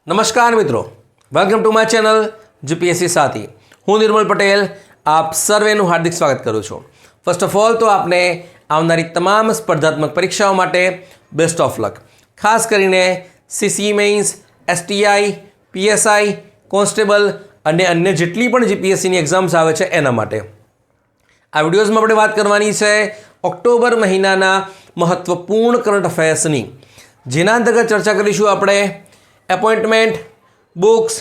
નમસ્કાર મિત્રો, welcome to my channel GPSC સાથી। હું નિર્મલ પટેલ આપ સર્વેનું હાર્દિક સ્વાગત કરું છું। ફર્સ્ટ ઓફ ઓલ તો આપને આવનારી તમામ સ્પર્ધાત્મક પરીક્ષાઓ માટે બેસ્ટ ઓફ લક। ખાસ કરીને CC mains, STI, PSI, constable અને અન્ય જેટલી પણ જીપીએસસીની એક્ઝામ્સ આવે છે એના માટે આ વિડીયોઝમાં આપણે વાત કરવાની છે ઓક્ટોબર મહિનાના મહત્વપૂર્ણ કરંટ અફેર્સની, જેના અંતર્ગત ચર્ચા કરીશું આપણે appointment, books,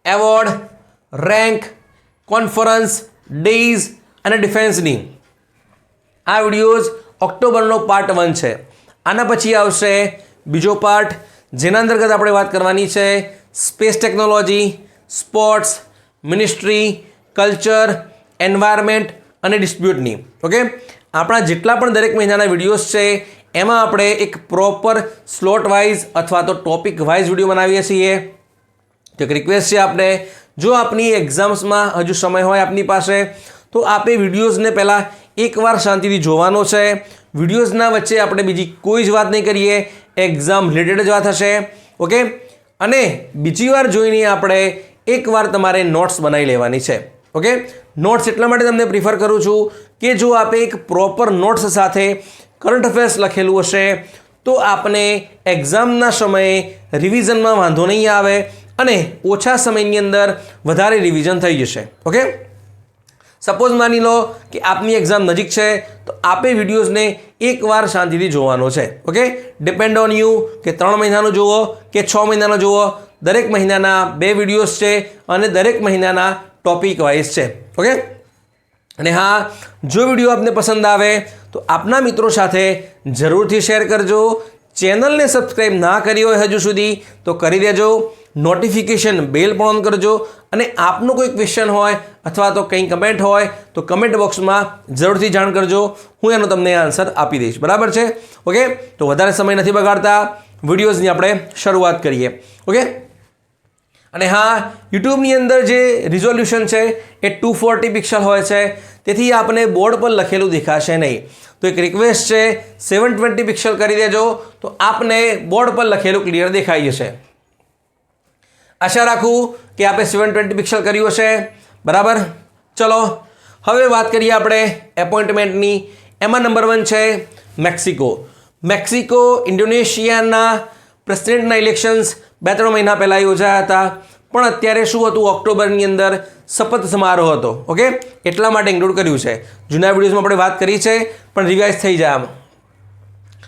award, rank, conference, days અને ડિફેન્સની। આ વિડીયોઝ ઓક્ટોબરનો પાર્ટ 1 છે। આના પછી આવશે બીજો પાર્ટ, જેના અંતર્ગત આપણે વાત કરવાની છે space technology, sports, ministry, culture, environment અને ડિસ્પ્યુટની। ઓકે, આપણા જેટલા પણ દરેક મહિનાના વિડીયોઝ છે એમાં આપણે એક પ્રોપર સ્લોટ વાઇઝ અથવા તો ટોપિક વાઇઝ વિડીયો બનાવીએ છીએ। તો એક રિક્વેસ્ટ છે આપને, જો આપની એક્ઝામ્સમાં હજુ સમય હોય આપની પાસે તો આપે વિડીયોઝને પહેલાં એકવાર શાંતિથી જોવાનો છે। વિડીયોઝના વચ્ચે આપણે બીજી કોઈ જ વાત નહીં કરીએ, એક્ઝામ રિલેટેડ જ વાત હશે। ઓકે, અને બીજી વાર જોઈને આપણે એકવાર તમારે નોટ્સ બનાવી લેવાની છે। ઓકે, નોટ્સ એટલા માટે તમને પ્રિફર કરું છું કે જો આપે એક પ્રોપર નોટ્સ સાથે કરંટ અફેર્સ લખેલું હશે તો આપને એક્ઝામના સમયે રિવિઝનમાં વાંધો નહીં આવે અને ઓછા સમયની અંદર વધારે રિવિઝન થઈ જશે। ઓકે, સપોઝ માની લો કે આપની એક્ઝામ નજીક છે તો આપે વિડીયોઝને એકવાર શાંતિથી જોવાનો છે। ઓકે, ડિપેન્ડ ઓન યુ કે 3 મહિનાનો જુઓ કે 6 મહિનાનો જુઓ, દરેક મહિનાના 2 વિડીયોઝ છે અને દરેક મહિનાના ટોપિક વાઇઝ છે। ઓકે, અને હા, જો વિડીયો આપને પસંદ આવે તો આપના મિત્રો સાથે જરૂરથી શેર કરજો। ચેનલને સબસ્ક્રાઈબ ના કરી હોય હજુ સુધી તો કરી દેજો, નોટિફિકેશન બેલ પણ ઓન કરજો અને આપનો કોઈ ક્વેશ્ચન હોય અથવા તો કંઈ કમેન્ટ હોય તો કમેન્ટ બોક્સમાં જરૂરથી જાણ કરજો, હું એનો તમને આન્સર આપી દઈશ। બરાબર છે? ઓકે, તો વધારે સમય નથી બગાડતા, વિડીયોઝની આપણે શરૂઆત કરીએ। ઓકે, અને હા, યુટ્યુબની અંદર જે રિઝોલ્યુશન છે એ 240 પિક્સલ હોય છે, તેથી આપને બોર્ડ પર લખેલું દેખાશે નહીં। તો એક રિક્વેસ્ટ છે, 720 પિક્સલ કરી દેજો તો આપને બોર્ડ પર લખેલું ક્લિયર દેખાઈ જશે। આશા રાખું કે આપે 720 પિક્સલ કર્યું હશે। બરાબર, ચલો હવે વાત કરીએ આપણે એપોઇન્ટમેન્ટની। એમાં નંબર 1 છે મેક્સિકો। મેક્સિકો ઇન્ડોનેશિયાના પ્રેસિડેન્ટના ઇલેક્શન્સ 2-3 મહિના પહેલાં યોજાયા હતા, પણ અત્યારે શું હતું, ઓક્ટોબરની અંદર શપથ સમારોહ હતો। ઓકે, એટલા માટે ઇન્ક્લુડ કર્યું છે। જૂના વિડીયોઝમાં આપણે વાત કરી છે પણ રિવાઇઝ થઈ જાય આમ।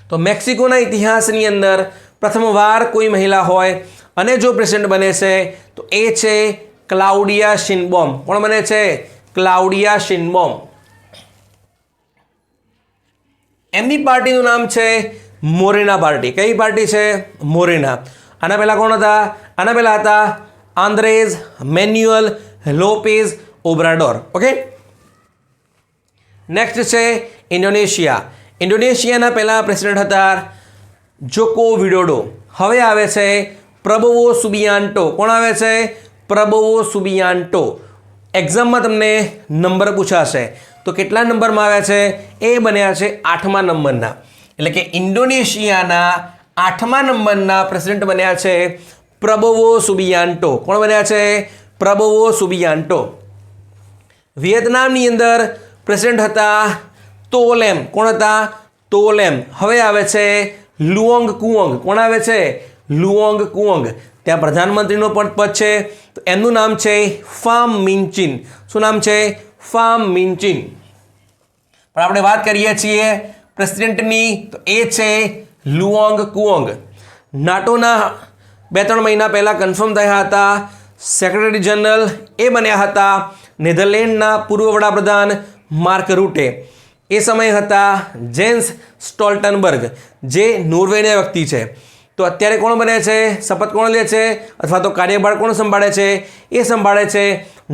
તો મેક્સિકોના ઇતિહાસની અંદર પ્રથમવાર કોઈ મહિલા હોય અને જો પ્રેસિડેન્ટ બને છે તો એ છે ક્લાઉડિયા શિનબોમ। કોણ બને છે? ક્લાઉડિયા શિનબોમ। એમની પાર્ટીનું નામ છે મોરેના પાર્ટી। કઈ પાર્ટી છે? મોરેના। આના પહેલાં કોણ હતા? આના પહેલાં હતા આન્દ્રેસ મેન્યુઅલ લોપેઝ ઓબ્રાડોર। ઓકે, નેક્સ્ટ છે ઇન્ડોનેશિયા। ઇન્ડોનેશિયાના પહેલાં પ્રેસિડેન્ટ હતા જોકો વિડોડો। હવે આવે છે પ્રબોવો સુબિયાન્ટો। કોણ આવે છે? પ્રબોવો સુબિયાન્ટો। એક્ઝામમાં તમને નંબર પૂછાશે તો કેટલા નંબરમાં આવ્યા છે? એ બન્યા છે 8મા નંબરના, એટલે કે ઇન્ડોનેશિયાના 8મા નંબરના પ્રેસિડેન્ટ બન્યા છે પ્રબોવો સુબિયાન્ટો। કોણ બન્યા છે? પ્રબોવો સુબિયાન્ટો। વિયેતનામની અંદર પ્રેસિડેન્ટ હતા તોલેમ। કોણ હતા? તોલેમ। હવે આવે છે લુઓંગ કુઓંગ। કોણ આવે છે? લુઓંગ કુઓંગ। ત્યાં પ્રધાનમંત્રીનો પણ પદ છે તો એમનું નામ છે ફામ મિન્ચિન। શું નામ છે? ફામ મિન્ચિન। પણ આપણે વાત કરીએ છીએ પ્રેસિડેન્ટની તો એ છે લુઓંગ કુઓંગ। નાટોના 2-3 મહિના પહેલાં કન્ફર્મ થયા હતા સેક્રેટરી જનરલ, એ બન્યા હતા નેધરલેન્ડના પૂર્વ વડાપ્રધાન માર્ક રૂટે। એ સમયે હતા જેન્સ સ્ટોલ્ટનબર્ગ, જે નોર્વેના વ્યક્તિ છે। તો અત્યારે કોણ બને છે? શપથ કોણ લે છે અથવા તો કાર્યભાર કોણ સંભાળે છે? એ સંભાળે છે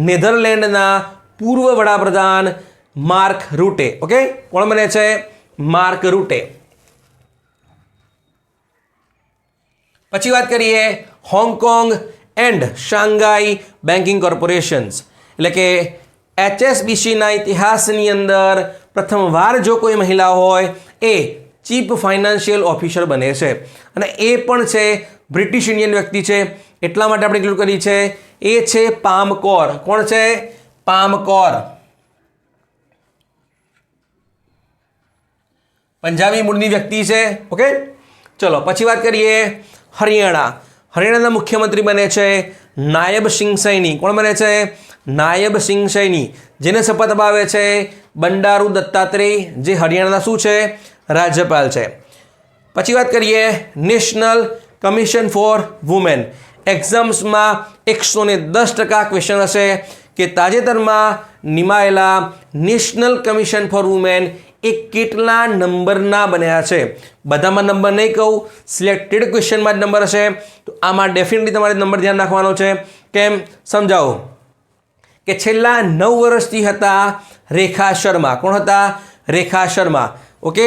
નેધરલેન્ડના પૂર્વ વડાપ્રધાન માર્ક રૂટે। ઓકે, કોણ બને છે? માર્ક રૂટે। પછી વાત કરીએ Hong Kong and Shanghai banking corporations, એટલે કે HSBCના ઇતિહાસની અંદર પ્રથમવાર જો કોઈ મહિલા હોય એ ચીફ ફાઇનાન્શિયલ ઓફિસર બને છે અને એ પણ છે બ્રિટિશ ઇન્ડિયન વ્યક્તિ છે, એટલા માટે આપણે ઇન્ક્લુડ કરી છે. એ છે પામકોર. કોણ છે? પામકોર. પંજાબી મૂળની વ્યક્તિ છે. ઓકે, ચલો પછી વાત કરીએ હરિયાણા. હરિયાણાના મુખ્યમંત્રી બને છે નાયબ સિંહ સૈની. કોણ બને છે? નાયબ સિંહ સૈની, જેને શપથ અપાવે છે બંડારુ દત્તાત્રેય, જે હરિયાણાના શું છે? રાજ્યપાલ છે. પછી વાત કરીએ નેશનલ કમિશન ફોર વુમેન. એક્ઝામ્સમાં 110% ક્વેશ્ચન હશે કે તાજેતરમાં નિમાયેલા નેશનલ કમિશન ફોર વુમેન એ કેટલા નંબરના બન્યા છે? બધામાં નંબર નહીં કહું, સિલેક્ટેડ ક્વેશ્ચનમાં જ નંબર હશે. તો આમાં ડેફિનેટલી તમારે નંબર ધ્યાન રાખવાનો છે. કેમ? સમજાવો કે છેલ્લા 9 વર્ષથી હતા રેખા શર્મા. કોણ હતા? રેખા શર્મા. ઓકે,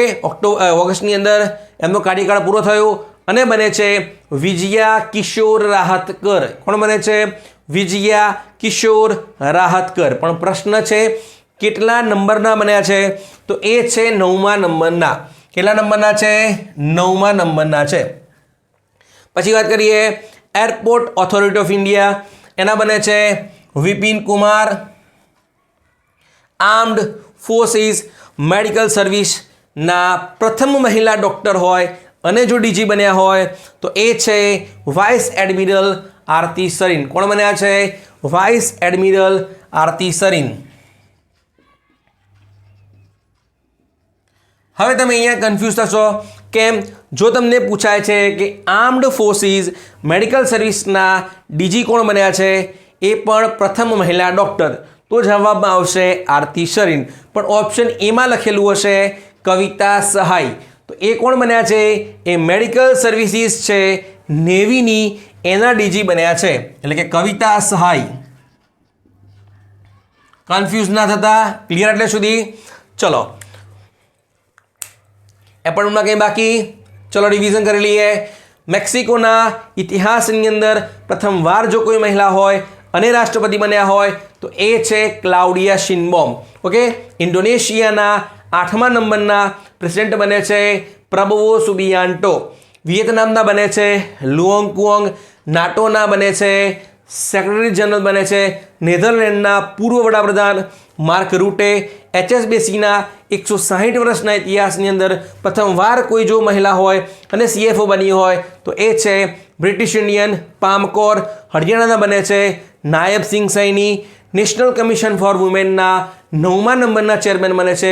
ઓગસ્ટની અંદર એમનો કાર્યકાળ પૂરો થયો અને બને છે વિજયા કિશોર રાહતકર. કોણ બને છે? વિજયા કિશોર રાહતકર. પણ પ્રશ્ન છે કેટલા નંબરના બન્યા છે? તો એ છે 9મા નંબરના. કેટલા નંબરના છે? 9મા નંબરના છે. પછી વાત કરીએ એરપોર્ટ ઓથોરિટી ઓફ ઇન્ડિયા. એના બને છે Vipin Kumar. Armed forces medical સર્વિસના પ્રથમ મહિલા ડૉક્ટર હોય અને જો ડીજી બન્યા હોય તો એ છે વાઇસ એડમિરલ આરતી સરીન. કોણ બન્યા છે? વાઇસ એડમિરલ આરતી સરીન. હવે તમે અહીંયા કન્ફ્યુઝ થશો. કેમ? જો તમને પૂછાય છે કે આર્મ્ડ ફોર્સિસ મેડિકલ સર્વિસના ડીજી કોણ બન્યા છે, એ પણ પ્રથમ મહિલા ડૉક્ટર, તો જવાબમાં આવશે આરતી સરીન. પણ ઓપ્શન એમાં લખેલું હશે કવિતા સહાય. તો એ કોણ બન્યા છે? એ મેડિકલ સર્વિસીસ છે નેવીની, એના ડીજી બન્યા છે. એટલે કે કવિતા સહાય. કન્ફ્યુઝ ના થતા. ક્લિયર એટલે સુધી? ચલો, એપોઇન્ટમેન્ટમાં કંઈ બાકી? ચલો રિવિઝન કરી લઈએ. મેક્સિકોના ઇતિહાસની અંદર પ્રથમવાર જો કોઈ મહિલા હોય અને રાષ્ટ્રપતિ બન્યા હોય તો એ છે ક્લાઉડિયા શિનબોમ. ઓકે, ઇન્ડોનેશિયાના 8મા નંબરના પ્રેસિડેન્ટ બને છે પ્રબોવો સુબિયાન્ટો. વિયેતનામના બને છે લુઓંગ કુઓંગ. નાટોના બને છે સેક્રેટરી જનરલ બને છે નેધરલેન્ડના પૂર્વ વડાપ્રધાન માર્ક રૂટે. HSBCના 160 વર્ષના ઇતિહાસની અંદર પ્રથમવાર કોઈ જો મહિલા હોય અને CFO બની હોય તો એ છે બ્રિટિશ ઇન્ડિયન પામકોર. હરિયાણાના બને છે નાયબ સિંહ સૈની. નેશનલ કમિશન ફોર વુમેનના 9મા નંબરના ચેરમેન બને છે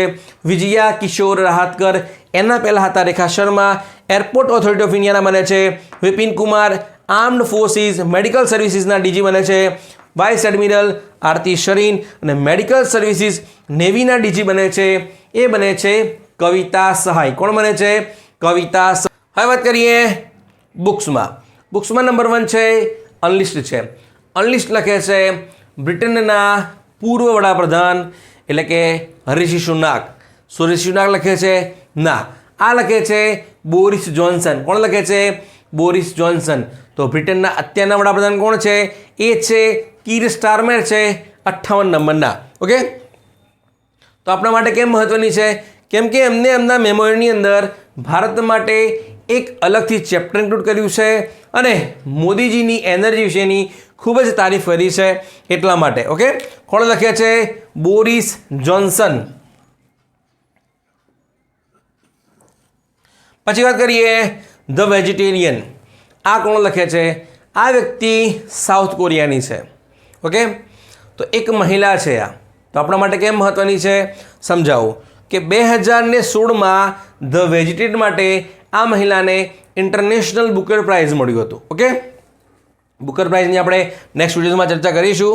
વિજયા કિશોર રાહતકર. એના પહેલાં હતા Rekha Sharma. Airport authority of ઇન્ડિયાના બને છે Vipin Kumar. Armed forces medical સર્વિસીસના ડીજી બને છે વાઇસ એડમિરલ આરતી સરીન. અને મેડિકલ સર્વિસીસ નેવીના ડીજી બને છે એ બને છે કવિતા સહાય. કોણ બને છે? કવિતા સહાય. હવે વાત કરીએ બુક્સમાં. બુક્સમાં નંબર 1 છે અનલિસ્ટ છે. અનલિસ્ટ લખે છે બ્રિટનના પૂર્વ વડાપ્રધાન એટલે કે ઋષિ સુનાક. શું ઋષિ સુનાક લખે છે? ના, આ લખે છે બોરિસ જોન્સન. કોણ લખે છે? Boris Johnson. તો બ્રિટનના અત્યારના વડાપ્રધાન કોણ છે? એ છે કીર સ્ટારમેર છે 58 નંબરના. ઓકે, તો આપણા માટે કેમ મહત્વની છે? કેમ કે એમને એમના મેમોરીની અંદર ભારત માટે એક અલગથી ચેપ્ટર ઇન્ક્લુડ કર્યું છે અને મોદીજીની એનર્જી વિશેની ખૂબ જ તારીફ કરી છે એટલા માટે. ઓકે, કોણ લખે છે? Boris Johnson. પછી વાત કરીએ ધ વેજીટેરિયન. આ કોણ લખે છે? આ વ્યક્તિ સાઉથ કોરિયાની છે. ઓકે, તો એક મહિલા છે આ. તો આપણા માટે કેમ મહત્વની છે સમજાવું કે 2016માં ધ વેજીટેરિયન માટે આ મહિલાને ઇન્ટરનેશનલ બુકર પ્રાઇઝ મળ્યું હતું. ઓકે, બુકર પ્રાઇઝની આપણે નેક્સ્ટ વિડીયોમાં ચર્ચા કરીશું.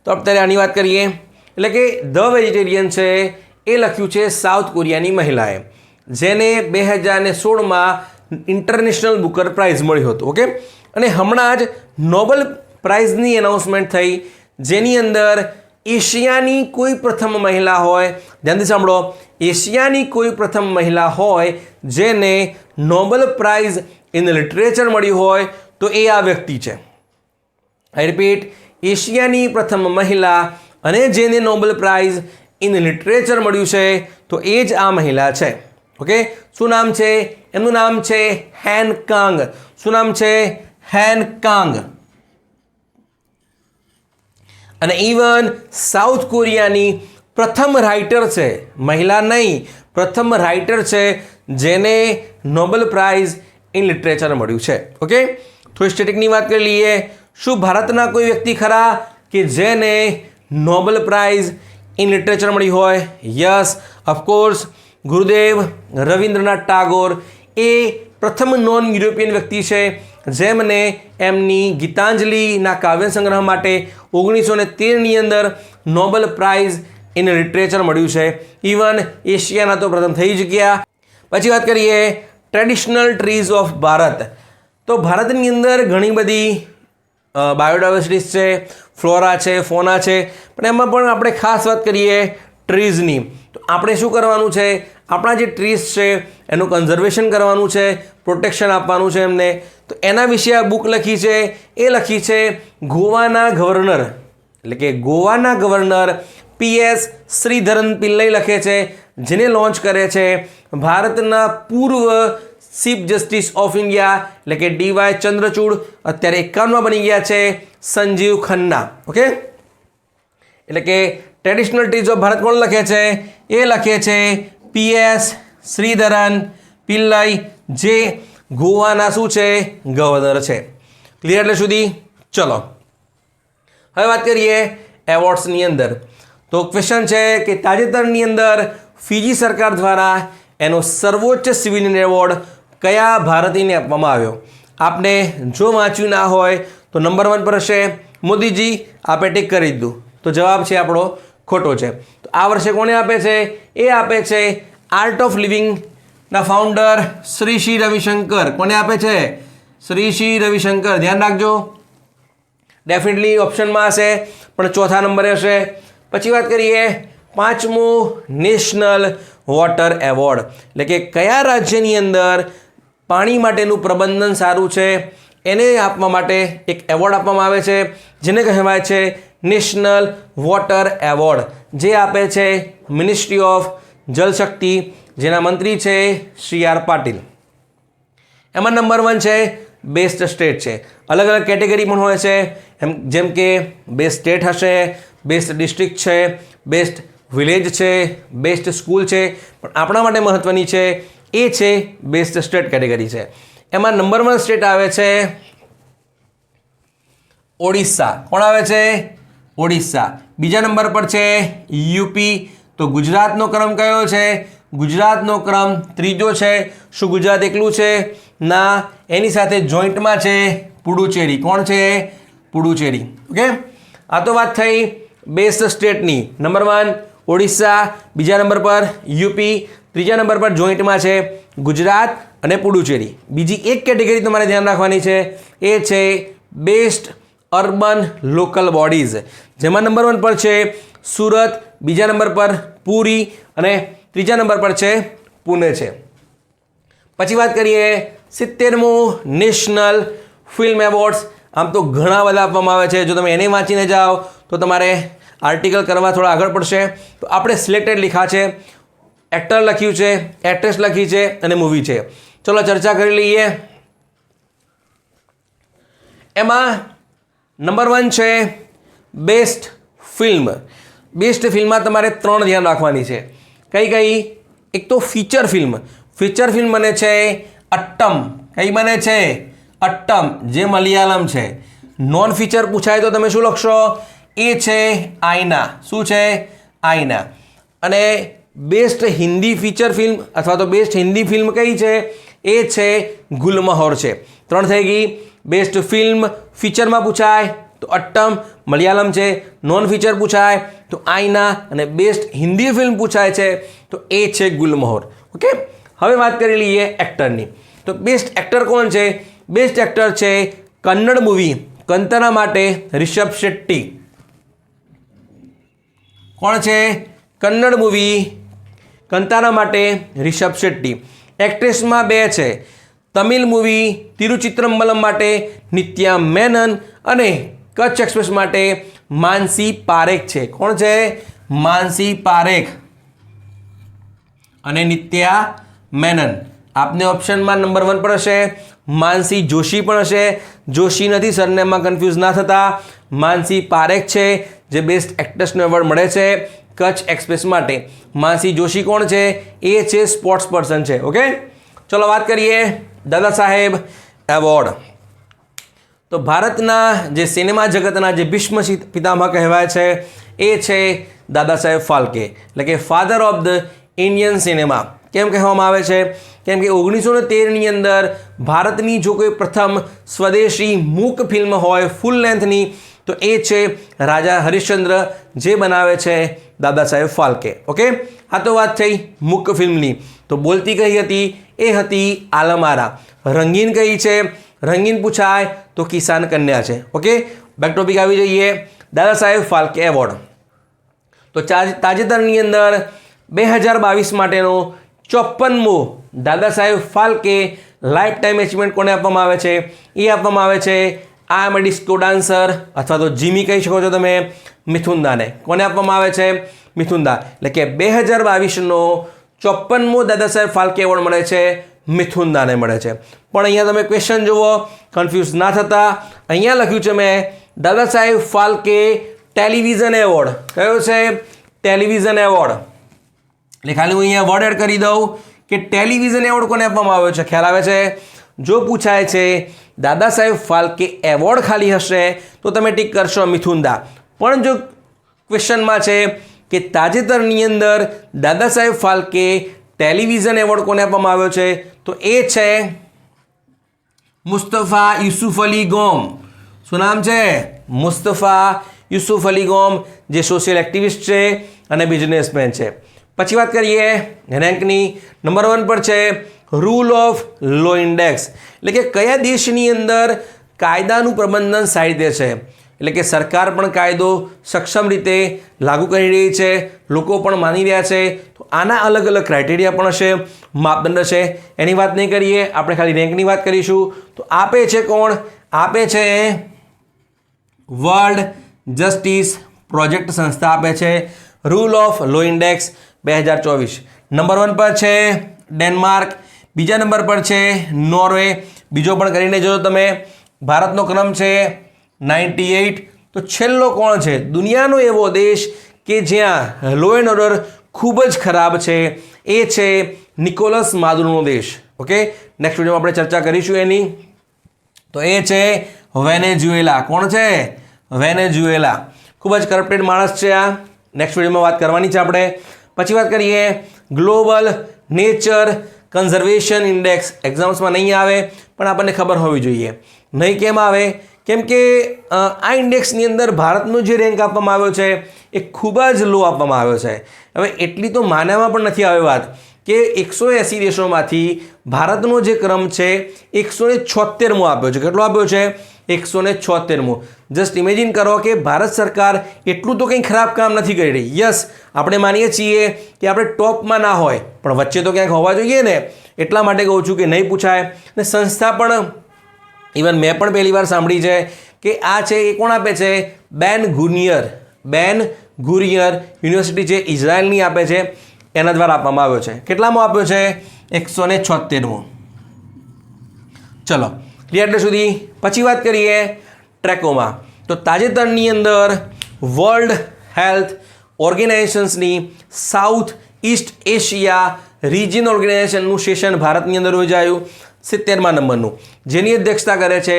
તો અત્યારે આની વાત કરીએ. એટલે કે ધ વેજીટેરિયન છે એ લખ્યું છે સાઉથ કોરિયાની મહિલાએ, જેને 2016માં ઇન્ટરનેશનલ બુકર પ્રાઇઝ મળ્યું હતું. ઓકે, અને હમણાં જ નોબેલ પ્રાઇઝની એનાઉન્સમેન્ટ થઈ, જેની અંદર એશિયાની કોઈ પ્રથમ મહિલા હોય, ધ્યાનથી સાંભળો, એશિયાની કોઈ પ્રથમ મહિલા હોય જેને નોબેલ પ્રાઇઝ ઇન લિટરેચર મળ્યું હોય તો એ આ વ્યક્તિ છે. આઈ રિપીટ, એશિયાની પ્રથમ મહિલા અને જેને નોબેલ પ્રાઇઝ ઇન લિટરેચર મળ્યું છે તો એ જ આ મહિલા છે. ઓકે, શું નામ છે એમનું? નામ છે હેન કાંગ. શું નામ છે? હેન કાંગ. અને ઇવન સાઉથ કોરિયાની પ્રથમ રાઇટર છે, મહિલા નહીં, પ્રથમ રાઇટર છે જેને નોબેલ પ્રાઇઝ ઇન લિટરેચર મળ્યું છે. ઓકે, થોડી સ્ટેટિકની વાત કરી લઈએ. શું ભારતના કોઈ વ્યક્તિ ખરા કે જેને નોબેલ પ્રાઇઝ ઇન લિટરેચર મળી હોય? યસ, ઓફકોર્સ, ગુરુદેવ રવિન્દ્રનાથ ટાગોર એ પ્રથમ નોન યુરોપિયન વ્યક્તિ છે જેમને એમની ગીતાંજલિના કાવ્ય સંગ્રહ માટે 1913ની અંદર નોબેલ પ્રાઇઝ ઇન લિટરેચર મળ્યું છે. ઇવન એશિયાના તો પ્રથમ થઈ જ ગયા. પછી વાત કરીએ ટ્રેડિશનલ ટ્રીઝ ઓફ ભારત. તો ભારતની અંદર ઘણી બધી બાયોડાયવર્સિટીઝ છે, ફ્લોરા છે, ફોના છે, પણ એમાં પણ આપણે ખાસ વાત કરીએ ટ્રીઝની. તો આપણે શું કરવાનું છે? આપણા જે ટ્રીઝ છે એનું કન્ઝર્વેશન કરવાનું છે, પ્રોટેક્શન આપવાનું છે એમને. તો એના વિશે આ બુક લખી છે. એ લખી છે ગોવાના ગવર્નર, એટલે કે ગોવાના ગવર્નર PS શ્રીધરન પિલ્લઈ લખે છે, જેને લોન્ચ કરે છે ભારતના પૂર્વ ચીફ જસ્ટિસ ઓફ ઇન્ડિયા એટલે કે DY ચંદ્રચૂડ, અત્યારે 51માં બની ગયા છે સંજીવ ખન્ના. ઓકે, એટલે કે ટ્રેડિશનલ ટ્રીઝ ઓફ ભારત કોણ લખે છે? એ લખે છે PS શ્રીધરન પિલ્લઈ, જે ગોવાના શું છે? ગવર્નર છે. ક્લિયર એટલે સુધી? ચલો હવે વાત કરીએ એવોર્ડ્સની અંદર. તો ક્વેશ્ચન છે કે તાજેતરની અંદર ફિજી સરકાર દ્વારા એનો સર્વોચ્ચ સિવિલિયન એવોર્ડ કયા ભારતીયને આપવામાં આવ્યો? આપને જો વાંચ્યું ના હોય તો નંબર 1 પર હશે મોદીજી, આપે ટીક કરી દીધું, તો જવાબ છે આપણો ખોટો છે. તો આ વર્ષે કોને આપે છે? એ આપે છે આર્ટ ઓફ લિવિંગના ફાઉન્ડર શ્રી રવિશંકર. કોને આપે છે? શ્રી રવિશંકર. ધ્યાન રાખજો, ડેફિનેટલી ઓપ્શનમાં હશે પણ ચોથા નંબરે હશે. પછી વાત કરીએ 5મો નેશનલ વોટર એવોર્ડ, એટલે કે કયા રાજ્યની અંદર પાણી માટેનું પ્રબંધન સારું છે એને આપવા માટે એક એવોર્ડ આપવામાં આવે છે જેને કહેવાય છે નેશનલ વોટર એવોર્ડ, જે આપે છે મિનિસ્ટ્રી ઓફ જલશક્તિ, જેના મંત્રી છે CR પાટીલ. એમાં નંબર 1 છે બેસ્ટ સ્ટેટ છે. અલગ અલગ કેટેગરી પણ હોય છે, જેમ કે બેસ્ટ સ્ટેટ હશે, બેસ્ટ ડિસ્ટ્રિક્ટ છે, બેસ્ટ વિલેજ છે, બેસ્ટ સ્કૂલ છે, પણ આપણા માટે મહત્ત્વની છે એ છે બેસ્ટ સ્ટેટ કેટેગરી છે. એમાં નંબર 1 સ્ટેટ આવે છે ઓડિશા. કોણ આવે છે? ઓડિશા. બીજા નંબર પર છે UP. તો ગુજરાતનો ક્રમ કયો છે? ગુજરાતનો ક્રમ 3જો છે. શું ગુજરાત એકલું છે? ના, એની સાથે જોઈન્ટમાં છે પુડુચેરી. કોણ છે? પુડુચેરી. ઓકે, આ તો વાત થઈ બેસ્ટ સ્ટેટની. નંબર 1 ઓડિશા, બીજા નંબર પર UP, ત્રીજા નંબર પર જોઈન્ટમાં છે ગુજરાત અને પુડુચેરી. બીજી એક કેટેગરી તમારે ધ્યાન રાખવાની છે, એ છે બેસ્ટ અર્બન લોકલ બોડીઝ, જેમાં નંબર 1 પર છે સુરત, બીજા નંબર પર પુરી અને ત્રીજા નંબર પર છે પુણે છે. પછી વાત કરીએ 70મો નેશનલ ફિલ્મ એવોર્ડ્સ. આમ તો ઘણા બધા આપવામાં આવે છે, જો તમે એને વાંચીને જાઓ તો તમારે આર્ટિકલ કરવા થોડા આગળ પડશે. તો આપણે સિલેક્ટેડ લખ્યા છે, એક્ટર લખ્યું છે, એક્ટ્રેસ લખી છે અને મૂવી છે. ચલો ચર્ચા કરી લઈએ. એમાં નંબર 1 છે બેસ્ટ ફિલ્મ. બેસ્ટ ફિલ્મમાં તમારે 3 ધ્યાન રાખવાની છે. કઈ કઈ? એક તો ફીચર ફિલ્મ. ફીચર ફિલ્મ બને છે અટ્ટમ. કઈ બને છે? અટ્ટમ, જે મલયાલમ છે. નોન ફીચર પૂછાય તો તમે શું લખશો? એ છે આઈના. શું છે? આઈના. અને બેસ્ટ હિન્દી ફીચર ફિલ્મ અથવા તો બેસ્ટ હિન્દી ફિલ્મ કઈ છે? એ છે ગુલમહોર છે. 3 થઈ ગઈ. બેસ્ટ ફિલ્મ ફીચરમાં પૂછાય તો અટ્ટમ મલયાલમ છે, નોન ફીચર પૂછાય તો આઈના, અને બેસ્ટ હિન્દી ફિલ્મ પૂછાય છે તો એ છે ગુલમહોર. ઓકે, હવે વાત કરી લઈએ એક્ટરની. તો બેસ્ટ એક્ટર કોણ છે? બેસ્ટ એક્ટર છે કન્નડ મૂવી કંતના માટે રિષભ શેટ્ટી. કોણ છે? કન્નડ મૂવી કંતાના માટે રિષભ શેટ્ટી. એક્ટ્રેસમાં 2 છે. તમિલ મૂવી તિરુચિત્રમ્બલમ માટે નિત્યા મેનન અને કચ્છ એક્સપ્રેસ માટે માનસી પારેખ છે. કોણ છે? માનસી પારેખ અને નિત્યા મેનન. આપને ઓપ્શનમાં નંબર 1 પર હશે માનસી જોશી પણ હશે. જોશી નથી, સરનેમમાં કન્ફ્યુઝ ના થતા. માનસી પારેખ છે, જે બેસ્ટ એક્ટ્રેસનો એવોર્ડ મળે છે કચ્છ એક્સપ્રેસ માટે. માનસી જોશી કોણ છે? એ છે સ્પોર્ટ્સ પર્સન છે. ઓકે, ચલો વાત કરીએ દાદા સાહેબ એવોર્ડ. તો ભારતના જે સિનેમા જગતના જે ભીષ્મ પિતામહ કહેવાય છે એ છે દાદા સાહેબ ફાલ્કે, એટલે કે father of the Indian cinema. કેમ કહેવામાં આવે છે? કેમ કે 1913ની અંદર ભારતની જો કોઈ પ્રથમ સ્વદેશી મૂક ફિલ્મ હોય ફૂલ લેન્થની તો એ છે રાજા હરિશ્ચંદ્ર, જે બનાવે છે દાદા સાહેબ ફાલ્કે. ઓકે, આ તો વાત થઈ મૂક ફિલ્મની. તો બોલતી કઈ હતી? એ હતી આલમારા. રંગીન કઈ છે? રંગીન પૂછાય તો કિસાન કન્યા છે. ઓકે, બેક ટોપિક આવી જઈએ દાદા સાહેબ ફાલ્કે એવોર્ડ. તો તાજેતરની અંદર 2022 માટેનો 54મો Dada Saheb Phalke life time achievement કોને આપવામાં આવે છે? એ આપવામાં આવે છે આઈ એમ અ ડિસ્કો ડાન્સર અથવા તો જીમી કહી શકો છો તમે, મિથુન દાને. કોને આપવામાં આવે છે? મિથુન દા. એટલે કે 2022નો 54મો દાદા સાહેબ ફાલ્કે એવોર્ડ મળે છે મિથુન દાને મળે છે. પણ અહીંયા તમે ક્વેશ્ચન જુઓ, કન્ફ્યુઝ ના થતા. અહીંયા લખ્યું છે મેં દાદા સાહેબ ફાલ્કે ટેલિવિઝન એવોર્ડ. કયો છે? Television award. એટલે ખાલી હું અહીંયા વર્ડ એડ કરી દઉં કે ટેલિવિઝન એવોર્ડ કોને આપવામાં આવ્યો છે. ખ્યાલ આવે છે? જો પૂછાય છે દાદા સાહેબ ફાલ્કે એવોર્ડ ખાલી હશે તો તમે ટીક કરશો મિથુન દા. પણ જો ક્વેશ્ચનમાં છે કે તાજેતરની અંદર દાદા સાહેબ ફાલ્કે ટેલિવિઝન એવોર્ડ કોને આપવામાં આવ્યો છે તો એ છે મુસ્તફા યુસુફ અલી ગોમ. શું નામ છે? મુસ્તફા યુસુફ અલી ગોમ, જે સોશિયલ એક્ટિવિસ્ટ છે અને બિઝનેસમેન છે. પછી વાત કરીએ રેન્કની. નંબર 1 પર છે રૂલ ઓફ લો ઇન્ડેક્સ, એટલે કે કયા દેશની અંદર કાયદાનું પ્રબંધન સારી રીતે છે, એટલે કે સરકાર પણ કાયદો સક્ષમ રીતે લાગુ કરી રહી છે, લોકો પણ માની રહ્યા છે. તો આના અલગ અલગ ક્રાઇટેરિયા પણ હશે, માપદંડ છે. એની વાત નહીં કરીએ, આપણે ખાલી રેન્કની વાત કરીશું. તો આપે છે કોણ? આપે છે વર્લ્ડ જસ્ટિસ પ્રોજેક્ટ સંસ્થા આપે છે rule of law index 2024. Number 1 પર છે ડેનમાર્ક, બીજા નંબર પર છે નોર્વે. બીજો પણ કરીને જો તમે, ભારતનો ક્રમ છે 98. તો છેલ્લો કોણ છે? દુનિયાનો એવો દેશ કે જ્યાં લો એન્ડ ઓર્ડર ખૂબ જ ખરાબ છે, એ છે નિકોલસ માદુરોનો દેશ. ઓકે, નેક્સ્ટ વિડીયોમાં આપણે ચર્ચા કરીશું એની. તો એ છે વેનેઝુએલા. કોણ છે? વેનેઝુએલા. ખૂબ જ કરપ્ટેડ માણસ છે આ. નેક્સ્ટ વિડીયોમાં વાત કરવાની છે આપણે. પછી વાત કરીએ ગ્લોબલ નેચર કન્ઝર્વેશન ઇન્ડેક્સ. એક્ઝામ્સમાં નહીં આવે પણ આપણને ખબર હોવી જોઈએ. નહીં કેમ આવે? કેમ કે આ ઇન્ડેક્સની અંદર ભારતનો જે રેન્ક આપવામાં આવ્યો છે એ ખૂબ જ લો આપવામાં આવ્યો છે. હવે એટલી તો માનવામાં પણ નથી આવી વાત કે 180 દેશોમાંથી ભારતનો જે ક્રમ છે 176મો આપ્યો છે. કેટલો આપ્યો છે? 176મો. જસ્ટ ઇમેજિન કરો કે ભારત સરકાર એટલું તો કંઈ ખરાબ કામ નથી કરી રહી. યસ, આપણે માનીએ છીએ કે આપણે ટોપમાં ના હોય પણ વચ્ચે તો ક્યાંક હોવા જોઈએ ને. એટલા માટે કહું છું કે નહીં પૂછાય. અને સંસ્થા પણ, ઇવન મેં પણ પહેલી વાર સાંભળી છે કે આ છે એ કોણ આપે છે? બેન ગુરિયર. બેન ગુરિયર યુનિવર્સિટી છે ઇઝરાયલની આપે છે, એના દ્વારા આપવામાં આવ્યો છે. કેટલામાં આપ્યો છે? 176મો. ચલો, ક્લિયર એટલે સુધી. પછી વાત કરીએ ટ્રેકોમાં. તો તાજેતરની અંદર વર્લ્ડ હેલ્થ ઓર્ગેનાઇઝેશન્સની સાઉથ ઇસ્ટ એશિયા રિજિયન ઓર્ગેનાઇઝેશનનું સેશન ભારતની અંદર યોજાયું 70મા નંબરનું, જેની અધ્યક્ષતા કરે છે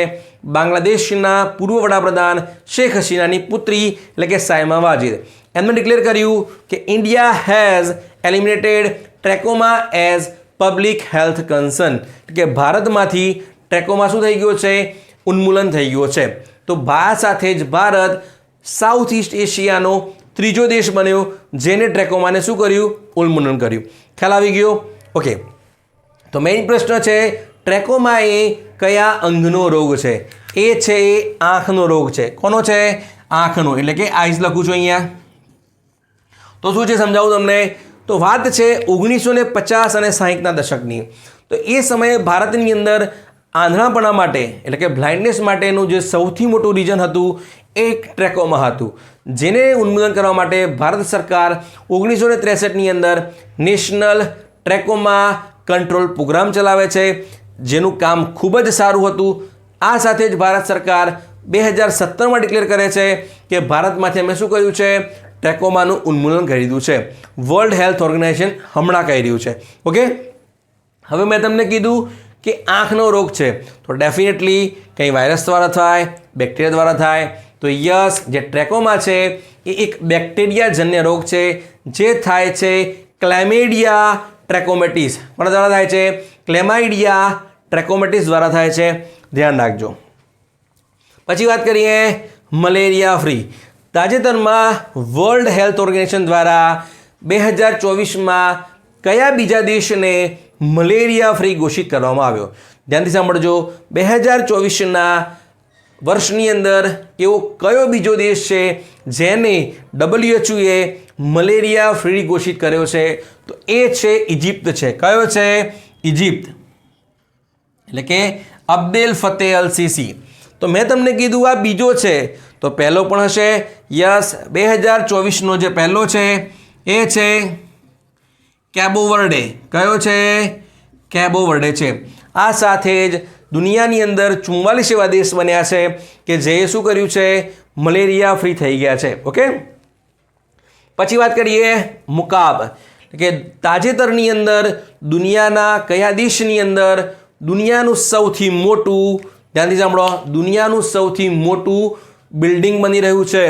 બાંગ્લાદેશના પૂર્વ વડાપ્રધાન શેખ હસીનાની પુત્રી એટલે કે સાયમા વાજીદ. એમણે ડિક્લેર કર્યું કે India has eliminated trachoma as public health concern, કે ભારતમાંથી ટ્રેકોમાં શું થઈ ગયો છે? ઉન્મૂલન થઈ ગયો છે. તો આ સાથે જ ભારત સાઉથ ઇસ્ટ એશિયાનો ત્રીજો દેશ બન્યો જેને ટ્રેકોમાને શું કર્યું? ઉન્મૂલન કર્યું. ખ્યાલ આવી ગયો? ઓકે, તો મેઇન પ્રશ્ન છે ટ્રેકોમા એ કયા અંગનો રોગ છે? એ છે આંખનો રોગ છે. કોનો છે? આંખનો. એટલે કે આઈસ લખું છું અહીંયા. તો શું છે સમજાવું તમને. તો વાત છે 1950 અને 60ના દશકની. તો એ સમયે ભારતની અંદર આંધળાપણા માટે એટલે કે બ્લાઇન્ડનેસ માટેનું જે સૌથી મોટું રીઝન હતું એક ટ્રેકોમા હતું, જેને ઉન્મૂલન કરવા માટે ભારત સરકાર 1963ની અંદર નેશનલ ટ્રેકોમા કંટ્રોલ પ્રોગ્રામ ચલાવે છે, જેનું કામ ખૂબ જ સારું હતું. આ સાથે જ ભારત સરકાર 2017માં ડિક્લેર કરે છે કે ભારતમાંથી અમે શું કર્યું છે, ટ્રેકોમાનું ઉન્મૂલન કરી દીધું છે. વર્લ્ડ હેલ્થ ઓર્ગેનાઇઝેશન હમણાં કહી રહ્યું છે. ઓકે, હવે મેં તમને કીધું કે આંખનો રોગ છે તો ડેફિનેટલી કંઈ વાયરસ દ્વારા થાય, બેક્ટેરિયા દ્વારા થાય. તો યસ, જે ટ્રેકોમા છે એ એક બેક્ટેરિયાજન્ય રોગ છે જે થાય છે ક્લેમિડિયા ટ્રેકોમેટિસ. કોના દ્વારા થાય છે? ક્લેમાઇડિયા ટ્રેકોમેટિસ દ્વારા થાય છે. ધ્યાન રાખજો. પછી વાત કરીએ મલેરિયા ફ્રી. તાજેતરમાં વર્લ્ડ હેલ્થ ઓર્ગેનાઇઝેશન દ્વારા 2024માં કયા બીજા દેશને મલેરિયા ફ્રી ઘોષિત કરવામાં આવ્યો? ધ્યાનથી સાંભળજો. 2024ના વર્ષની અંદર એવો કયો બીજો દેશ છે જેને WHOએ મલેરિયા ફ્રી ઘોષિત કર્યો છે? તો એ છે ઇજિપ્ત છે. કયો છે? ઇજિપ્ત, એટલે કે અબ્દેલ ફતેહ અલ સીસી. તો મેં તમને કીધું આ બીજો છે, તો પહેલો પણ હશે. યસ, 2024નો જે પહેલો છે એ છે કેબો વર્ડે. કયો છે? કેબો વર્ડે છે. આ સાથે જ દુનિયાની અંદર 44 એવા દેશ બન્યા છે કે જે શું કર્યું છે? મલેરિયા ફ્રી થઈ ગયા છે. ઓકે, પછી વાત કરીએ મુકાબ, કે તાજેતરની અંદર દુનિયાના કયા દેશની અંદર દુનિયાનું સૌથી મોટું, ધ્યાનથી સાંભળો, દુનિયાનું સૌથી મોટું બિલ્ડિંગ બની રહ્યું છે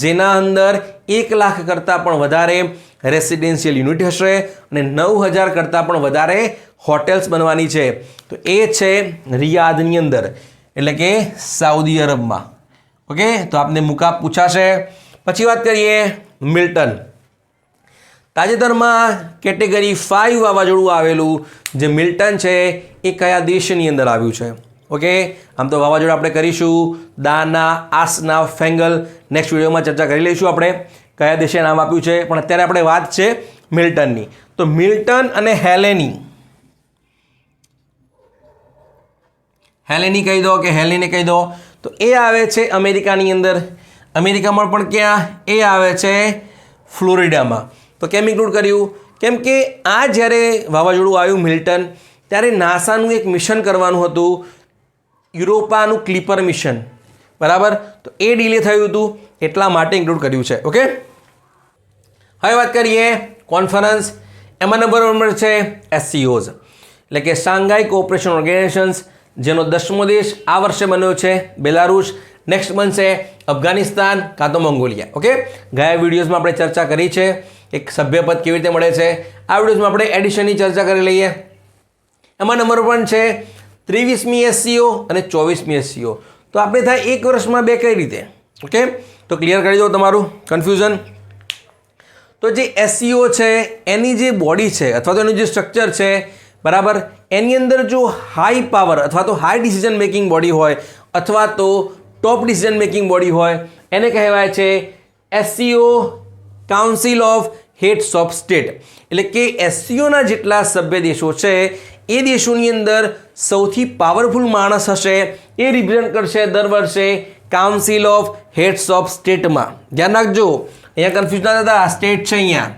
જેના અંદર 1 લાખ કરતાં પણ વધારે રેસિડેન્શિયલ યુનિટ હશે અને 9000 કરતાં પણ વધારે હોટેલ્સ બનવાની છે. તો એ છે રિયાદની અંદર, એટલે કે સાઉદી અરબમાં. ઓકે, તો આપને મુકાબ પૂછાશે. પછી વાત કરીએ મિલ્ટન. તાજેતરમાં કેટેગરી 5 વાવાઝોડું આવેલું જે મિલ્ટન છે એ કયા દેશની અંદર આવ્યું છે? ઓકે, આમ તો વાવાઝોડું આપણે કરીશું દાના, આસના, ફેંગલ. નેક્સ્ટ વિડીયોમાં ચર્ચા કરી લઈશું આપણે કયા દેશે નામ આપ્યું છે, પણ અત્યારે આપણે વાત છે મિલ્ટનની. તો મિલ્ટન અને હેલેની કહી દો કે હેલેની કહી દો. તો એ આવે છે અમેરિકાની અંદર. અમેરિકામાં પણ ક્યાં? એ આવે છે ફ્લોરિડામાં. તો કેમ ઇન્ક્લુડ કર્યું? કેમ કે આ જ્યારે વાવાઝોડું આવ્યું મિલ્ટન, ત્યારે નાસાનું એક મિશન કરવાનું હતું, યુરોપાનું ક્લિપર મિશન. બરાબર, તો એ ડિલે થયું હતું એટલા માટે ઇન્ક્લુડ કર્યું છે. ઓકે, હવે વાત કરીએ કોન્ફરન્સ. એમાં નંબર છે SCOs, એટલે કે શાંઘાઈ કોઓપરેશન ઓર્ગેનાઇઝેશન્સ, જેનો 10મો દેશ આ વર્ષે બન્યો છે બેલારુસ. નેક્સ્ટ બનશે અફઘાનિસ્તાન કાં તો મંગોલિયા. ઓકે, ગયા વિડીયોઝમાં આપણે ચર્ચા કરી છે એક સભ્યપદ કેવી રીતે મળે છે. આ વિડીયોઝમાં આપણે એડિશનની ચર્ચા કરી લઈએ. એમાં નંબર 1 છે 23મી SCO અને 24મી SCO. તો આપણે થાય 1 વર્ષમાં બે કઈ રીતે? ઓકે, તો ક્લિયર કરી દો તમારું કન્ફ્યુઝન. તો જે SCO છે એની જે બોડી છે અથવા તો એનું જે સ્ટ્રક્ચર છે, બરાબર, એની અંદર જો હાઈ પાવર અથવા તો હાઈ ડિસિઝન મેકિંગ બોડી હોય અથવા તો ટોપ ડિસિઝન મેકિંગ બોડી હોય એને કહેવાય છે SCO council of heads of state. એટલે કે SCOના જેટલા સભ્ય દેશો છે એ દેશોની અંદર સૌથી પાવરફુલ માણસ હશે એ રિપ્રેઝન્ટ કરશે દર વર્ષે કાઉન્સિલ ઓફ હેડ્સ ઓફ સ્ટેટમાં. ધ્યાન રાખજો, અહીંયા કન્ફ્યુઝ ના થતા, સ્ટેટ છે અહીંયા.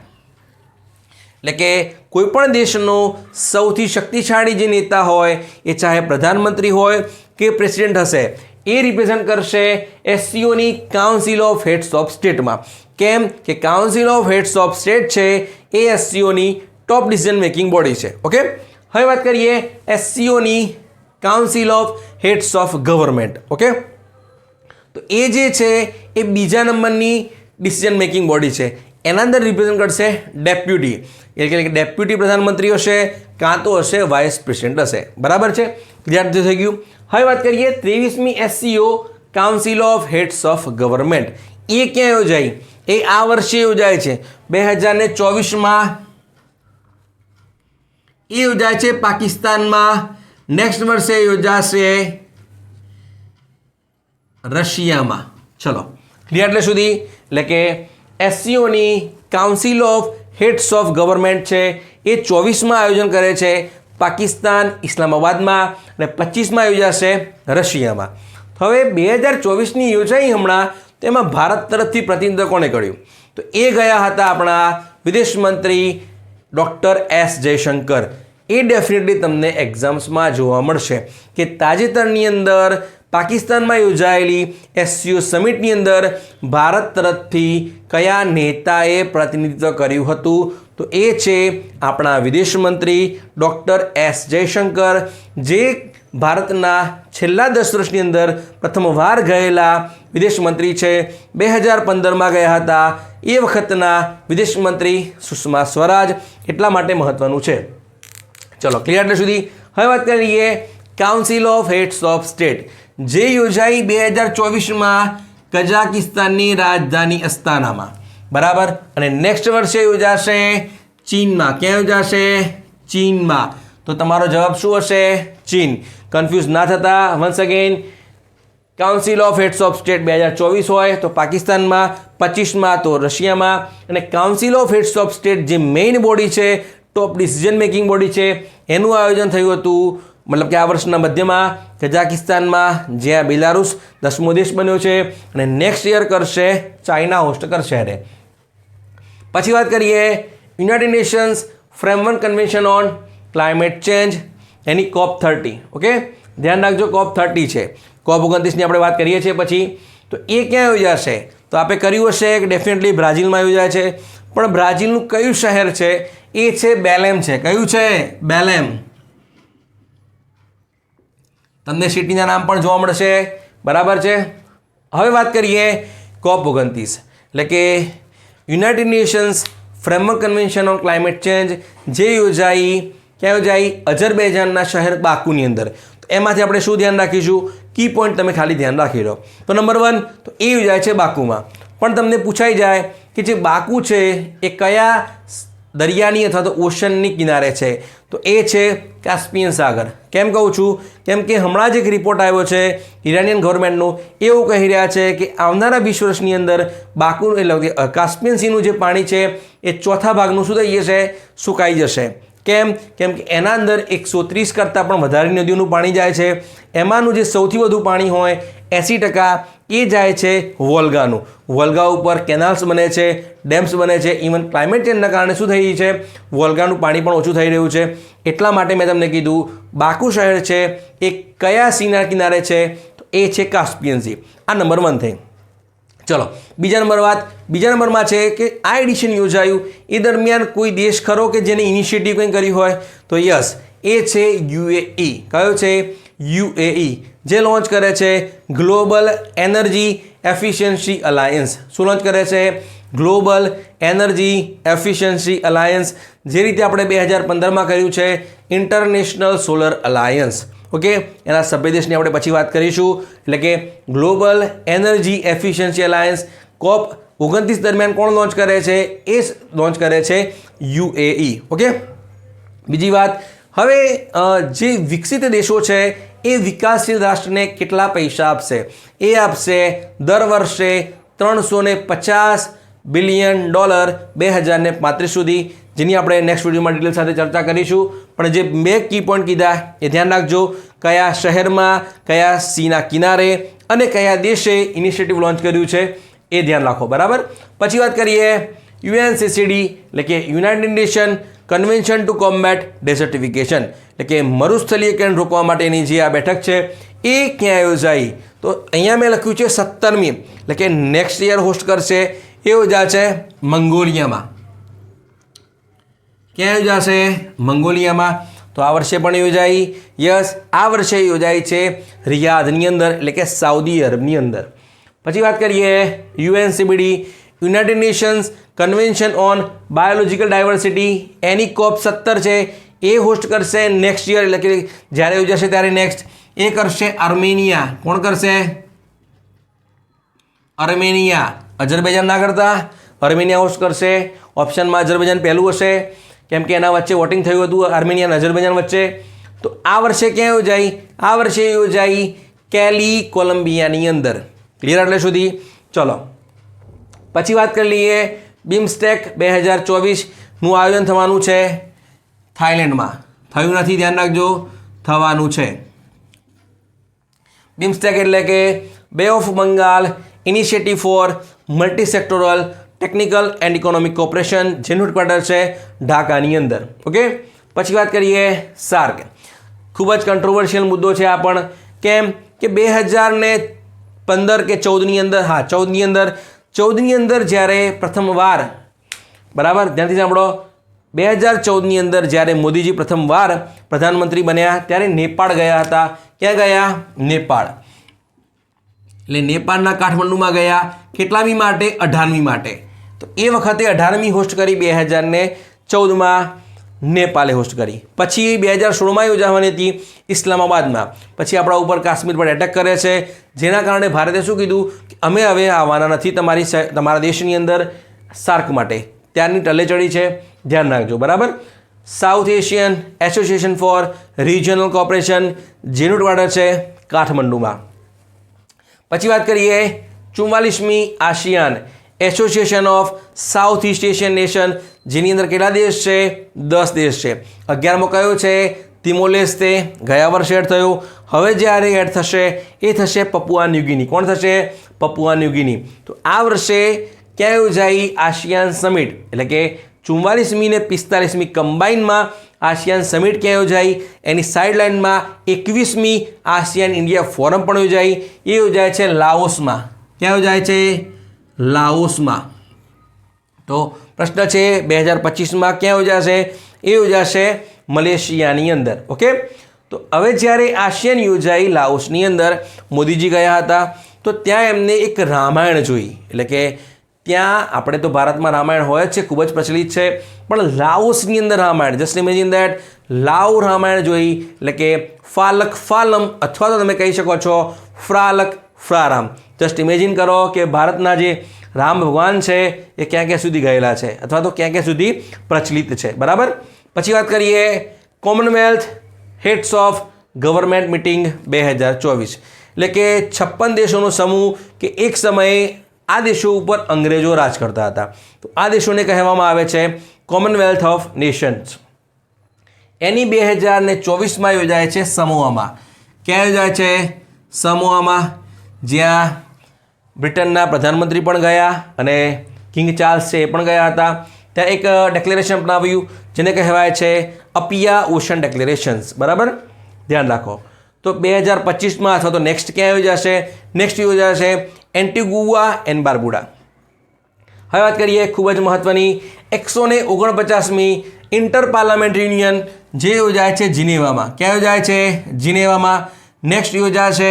એટલે કે કોઈપણ દેશનો સૌથી શક્તિશાળી જે નેતા હોય એ ચાહે પ્રધાનમંત્રી હોય કે પ્રેસિડેન્ટ હશે એ રિપ્રેઝન્ટ કરશે SCOની કાઉન્સિલ ઓફ હેડ્સ ઓફ સ્ટેટમાં. કેમ કે council of heads of state છે એ SCOની ટોપ ડિસિઝન મેકિંગ બોડી છે. ઓકે, હવે વાત કરીએ SCOની council of heads of government. Okay, તો એ જે છે એ બીજા નંબરની ડિસિઝન મેકિંગ બોડી છે. એના અંદર રિપ્રેઝન્ટ કરશે ડેપ્યુટી, એટલે કે ડેપ્યુટી પ્રધાનમંત્રી હશે કાં તો હશે વાઇસ પ્રેસિડેન્ટ હશે. બરાબર છે, ક્લિયર થઈ ગયું. હવે વાત કરીએ 23મી SCO council of heads of government. એ ક્યાં યોજાઈ? એ આ વર્ષે યોજાય છે 2024માં. એ યોજાય છે પાકિસ્તાનમાં. નેક્સ્ટ વર્ષે યોજાશે રશિયામાં. ચલો, ક્લિયર એટલે સુધી? એટલે કે SCOની council of heads of government છે એ 24માં આયોજન કરે છે પાકિસ્તાન ઇસ્લામાબાદમાં અને 25માં યોજાશે રશિયામાં. હવે 2024ની યોજાઈ હમણાં, તેમાં ભારત તરફથી પ્રતિનિધિત્વ કોણે કર્યું? તો એ ગયા હતા આપણા વિદેશ મંત્રી ડૉક્ટર S જયશંકર. એ ડેફિનેટલી તમને એક્ઝામ્સમાં જોવા મળશે કે તાજેતરની અંદર પાકિસ્તાનમાં યોજાયેલી SCO સમિટની અંદર ભારત તરફથી કયા નેતાએ પ્રતિનિધિત્વ કર્યું હતું? તો એ છે આપણા વિદેશ મંત્રી ડૉક્ટર S જયશંકર, જે ભારતના છેલ્લા 10 વર્ષની અંદર પ્રથમવાર ગયેલા વિદેશ મંત્રી છે. 2015માં ગયા હતા. એ વખતના વિદેશ મંત્રી સુષ્મા સ્વરાજ, એટલા માટે મહત્વનું છે. ચલો ક્લિયર એટલે સુધી. હવે વાત કરીએ council of heads of state, જે યોજાઈ 2024માં કઝાકિસ્તાનની રાજધાની અસ્તાનામાં, બરાબર. અને નેક્સ્ટ વર્ષે યોજાશે ચીનમાં. ક્યાં યોજાશે? ચીનમાં. તો તમારો જવાબ શું હશે? ચીન. કન્ફ્યુઝ ના થતા. Once again, council of heads of state 2024 હોય તો પાકિસ્તાનમાં, 25માં તો રશિયામાં. અને council of heads of state જે મેઇન બોડી છે, ટોપ ડિસિઝન મેકિંગ બોડી છે, એનું આયોજન થયું હતું મતલબ કે આ વર્ષના મધ્યમાં કઝાકિસ્તાનમાં, જ્યાં બેલારુસ 10મો દેશ બન્યો છે. અને નેક્સ્ટ યર કરશે ચાઇના હોસ્ટ કરશે એને. પછી વાત કરીએ United Nations framework convention on climate change, any COP30. Okay, ધ્યાન રાખજો COP30 છે. COP29ની આપણે વાત કરીએ છીએ પછી. તો એ ક્યાં યોજાશે? તો આપણે કર્યું હશે કે ડેફિનેટલી બ્રાઝિલમાં યોજાય છે. પણ બ્રાઝિલનું કયું શહેર છે? એ છે બેલેમ છે. કયું છે? બેલેમ. તમને સિટીના નામ પણ જોવા મળશે, બરાબર છે. હવે વાત કરીએ COP29 એટલે કે United Nations framework convention on climate change, જે યોજાઈ ક્યાં યોજાઈ? અઝરબૈજાનના શહેર બાકુની અંદર. તો એમાંથી આપણે શું ધ્યાન રાખીશું? કી પોઈન્ટ તમે ખાલી ધ્યાન રાખી લો. તો નંબર 1 તો એ યોજાય છે બાકુમાં. પણ તમને પૂછાઈ જાય કે જે બાકુ છે એ કયા દરિયાની અથવા તો ઓશનની કિનારે છે? તો એ છે કાસ્પિયન સાગર. કેમ કહું છું? કેમ કે હમણાં જ એક રિપોર્ટ આવ્યો છે ઇરાનિયન ગવર્મેન્ટનો, એવું કહી રહ્યા છે કે આવનારા 20 વર્ષની અંદર બાકુ એટલે કાસ્પિયન સીનું જે પાણી છે એ ચોથા ભાગનું શું થઈ જશે? સુકાઈ જશે. કેમ? કેમ કે એના અંદર 130 કરતાં પણ વધારે નદીઓનું પાણી જાય છે. એમાંનું જે સૌથી વધુ પાણી હોય 80% એ જાય છે વોલ્ગાનું. વોલ્ગા ઉપર કેનાલ્સ બને છે, ડેમ્સ બને છે. ઇવન ક્લાઇમેટ ચેન્જના કારણે શું થઈ છે? વોલ્ગાનું પાણી પણ ઓછું થઈ રહ્યું છે. એટલા માટે મેં તમને કીધું બાકુ શહેર છે એ કયા સીના કિનારે છે? તો એ છે કાસ્પિયન સી. આ નંબર 1 થઈ. ચલો બીજા નંબરમાં છે કે આ એડિશન યોજાયું એ દરમિયાન કોઈ દેશ ખરો કે જેને ઇનિશિયેટિવ કંઈ કર્યું હોય? તો યસ, એ છે UAE. કયો છે? UAE, જે લોન્ચ કરે છે ગ્લોબલ એનર્જી એફિશિયન્સી અલાયન્સ. શું લોન્ચ કરે છે? Global energy efficiency alliance. જે રીતે આપણે 2015માં કર્યું છે ઇન્ટરનેશનલ સોલર અલાયન્સ. ઓકે, એના સભ્ય દેશની આપણે પછી વાત કરીશું. એટલે કે global energy efficiency alliance COP29 દરમિયાન કોણ લોન્ચ કરે છે? એ લોન્ચ કરે છે UAE. ઓકે, બીજી વાત, હવે જે વિકસિત દેશો છે એ વિકાસશીલ રાષ્ટ્રને કેટલા પૈસા આપશે? એ આપશે દર વર્ષે $350 બિલિયન 2035 સુધી, જેની આપણે નેક્સ્ટ વિડીયોમાં ડિટેલ સાથે ચર્ચા કરીશું. પણ જે 2 કી પોઈન્ટ કીધા એ ધ્યાન રાખજો. કયા શહેરમાં, કયા સીના કિનારે અને કયા દેશે ઇનિશિયેટિવ લોન્ચ કર્યું છે એ ધ્યાન રાખો, બરાબર. પછી વાત કરીએ UNCCD એટલે કે United Nation Convention to Combat Desertification, એટલે કે મરુસ્થલીયકરણ રોકવા માટેની જે આ બેઠક છે એ ક્યાં યોજાઈ? તો અહીંયા મેં લખ્યું છે 17મી, એટલે કે નેક્સ્ટ યર હોસ્ટ કરશે. એ યોજાશે મંગોલિયામાં. ક્યાં યોજાશે? મંગોલિયામાં. તો આ વર્ષે પણ યોજાઈ. યસ, આ વર્ષે યોજાઈ છે રિયાધની અંદર, એટલે કે સાઉદી અરબની અંદર. પછી વાત કરીએ UNCBD United Nations convention on biological diversity, any COP17 છે એ હોસ્ટ કરશે નેક્સ્ટ યર, એટલે કે જ્યારે યોજાશે ત્યારે નેક્સ્ટ. એ કરશે આર્મેનિયા. કોણ કરશે? આર્મેનિયા. અઝરબૈજાન ના કરતા, આર્મેનિયા હોસ્ટ કરશે. ઓપ્શનમાં અઝરબૈજાન પહેલું હશે કેમ કે એના વચ્ચે વોટિંગ થયું હતું આર્મેનિયા અને અઝરબૈજાન વચ્ચે. તો આ વર્ષે ક્યાં યોજાઈ? આ વર્ષે યોજાઈ કેલી, કોલંબિયાની અંદર. ક્લિયર એટલે સુધી? ચલો પછી વાત કરી લઈએ BIMSTEC 2024નું આયોજન થવાનું છે થાઈલેન્ડમાં. થયું નથી, ધ્યાન રાખજો, થવાનું છે. BIMSTEC એટલે કે Bay of Bengal Initiative for Multi Sectoral Technical and Economic Cooperation, જેનું હેડક્વાર્ટર છે ઢાકાની અંદર. ઓકે, પછી વાત કરીએ SAARC. ખૂબ જ કંટ્રોવર્શિયલ મુદ્દો છે આ પણ. કેમ? કે 2015 કે 14ની અંદર, હા 14ની અંદર જ્યારે પ્રથમવાર, બરાબર ધ્યાનથી સાંભળો, 2014ની અંદર જ્યારે મોદીજી પ્રથમવાર પ્રધાનમંત્રી બન્યા ત્યારે નેપાળ ગયા હતા. ક્યાં ગયા? નેપાળ. એટલે નેપાળના કાઠમંડુમાં ગયા. કેટલામી માટે? 18મી માટે. તો એ વખતે 18મી હોસ્ટ કરી 2014માં નેપાલે હોસ્ટ કરી. પછી 2016માં યોજાવાની હતી ઇસ્લામાબાદમાં. પછી આપણા ઉપર કાશ્મીર પર એટેક કરે છે, જેના કારણે ભારતે શું કીધું કે અમે હવે આવવાના નથી તમારા દેશની અંદર સાર્ક માટે. ત્યારની ટલે ચડી છે, ધ્યાન રાખજો. બરાબર. South Asian Association for Regional Cooperation જેનું હેડક્વાર્ટર છે કાઠમંડુમાં. પછી વાત કરીએ 44મી ASEAN Association of South East Asian Nation, જેની અંદર કેટલા દેશ છે? 10 દેશ છે. 11મો કયો છે? તિમોર-લેસ્તે, ગયા વર્ષે એડ થયું. હવે જ્યારે એડ થશે એ થશે પપુઆ ન્યૂગિની. કોણ થશે? Papua New Guinea. તો આ વર્ષે ક્યાં યોજાઈ? આસિયાન સમિટ, એટલે કે 44મી ને 45મી કમ્બાઇનમાં આસિયાન સમિટ ક્યાં યોજાઈ? એની સાઇડલાઇનમાં 21મી આસિયાન ઇન્ડિયા ફોરમ પણ યોજાઈ. એ યોજાય છે લાઓસમાં. ક્યાં યોજાય છે? લાઓસમાં. તો પ્રશ્ન છે 2025માં ક્યાં યોજાશે? એ યોજાશે મલેશિયાની અંદર. ઓકે. તો હવે જ્યારે આસિયાન યોજાઈ લાઓસની અંદર, મોદીજી ગયા હતા, તો ત્યાં એમને એક રામાયણ જોઈ. એટલે કે ત્યાં આપણે તો ભારતમાં રામાયણ હોય જ છે, ખૂબ જ પ્રચલિત છે, પણ લાઓસની અંદર Ramayan, just imagine that, Lao Ramayan જોઈ. એટલે કે ફાલક ફાલમ, અથવા તો તમે કહી શકો છો ફ્રાલક ફ્રારામ. જસ્ટ ઇમેજિન કરો કે ભારતના જે રામ ભગવાન છે એ ક્યાં ક્યાં સુધી ગયેલા છે, અથવા તો ક્યાં ક્યાં સુધી પ્રચલિત છે. બરાબર. પછી વાત કરીએ Commonwealth heads of government meeting 2024, એટલે કે 56 દેશોનો સમૂહ કે એક સમયે આ દેશો ઉપર અંગ્રેજો રાજ કરતા હતા. તો આ દેશોને કહેવામાં આવે છે કોમનવેલ્થ ઓફ નેશન્સ. એની 2024માં યોજાય છે સમોઆમાં. ક્યાં યોજાય છે? સમોઆમાં, જ્યાં બ્રિટનના પ્રધાનમંત્રી પણ ગયા અને કિંગ ચાર્લ્સ છે એ પણ ગયા હતા. ત્યાં એક ડેક્લેરેશન અપનાવ્યું જેને કહેવાય છે અપિયા ઓશન ડેક્લેરેશન્સ. બરાબર, ધ્યાન રાખો. તો 2025માં અથવા તો નેક્સ્ટ ક્યાં યોજાશે? નેક્સ્ટ યોજાશે એન્ટિગુઆ એન્ડ બાર્બુડા. હવે વાત કરીએ ખૂબ જ મહત્ત્વની 149મી ઇન્ટર પાર્લામેન્ટરી યુનિયન, જે યોજાય છે જીનેવામાં. ક્યાં યોજાય છે? જીનેવામાં. નેક્સ્ટ યોજાશે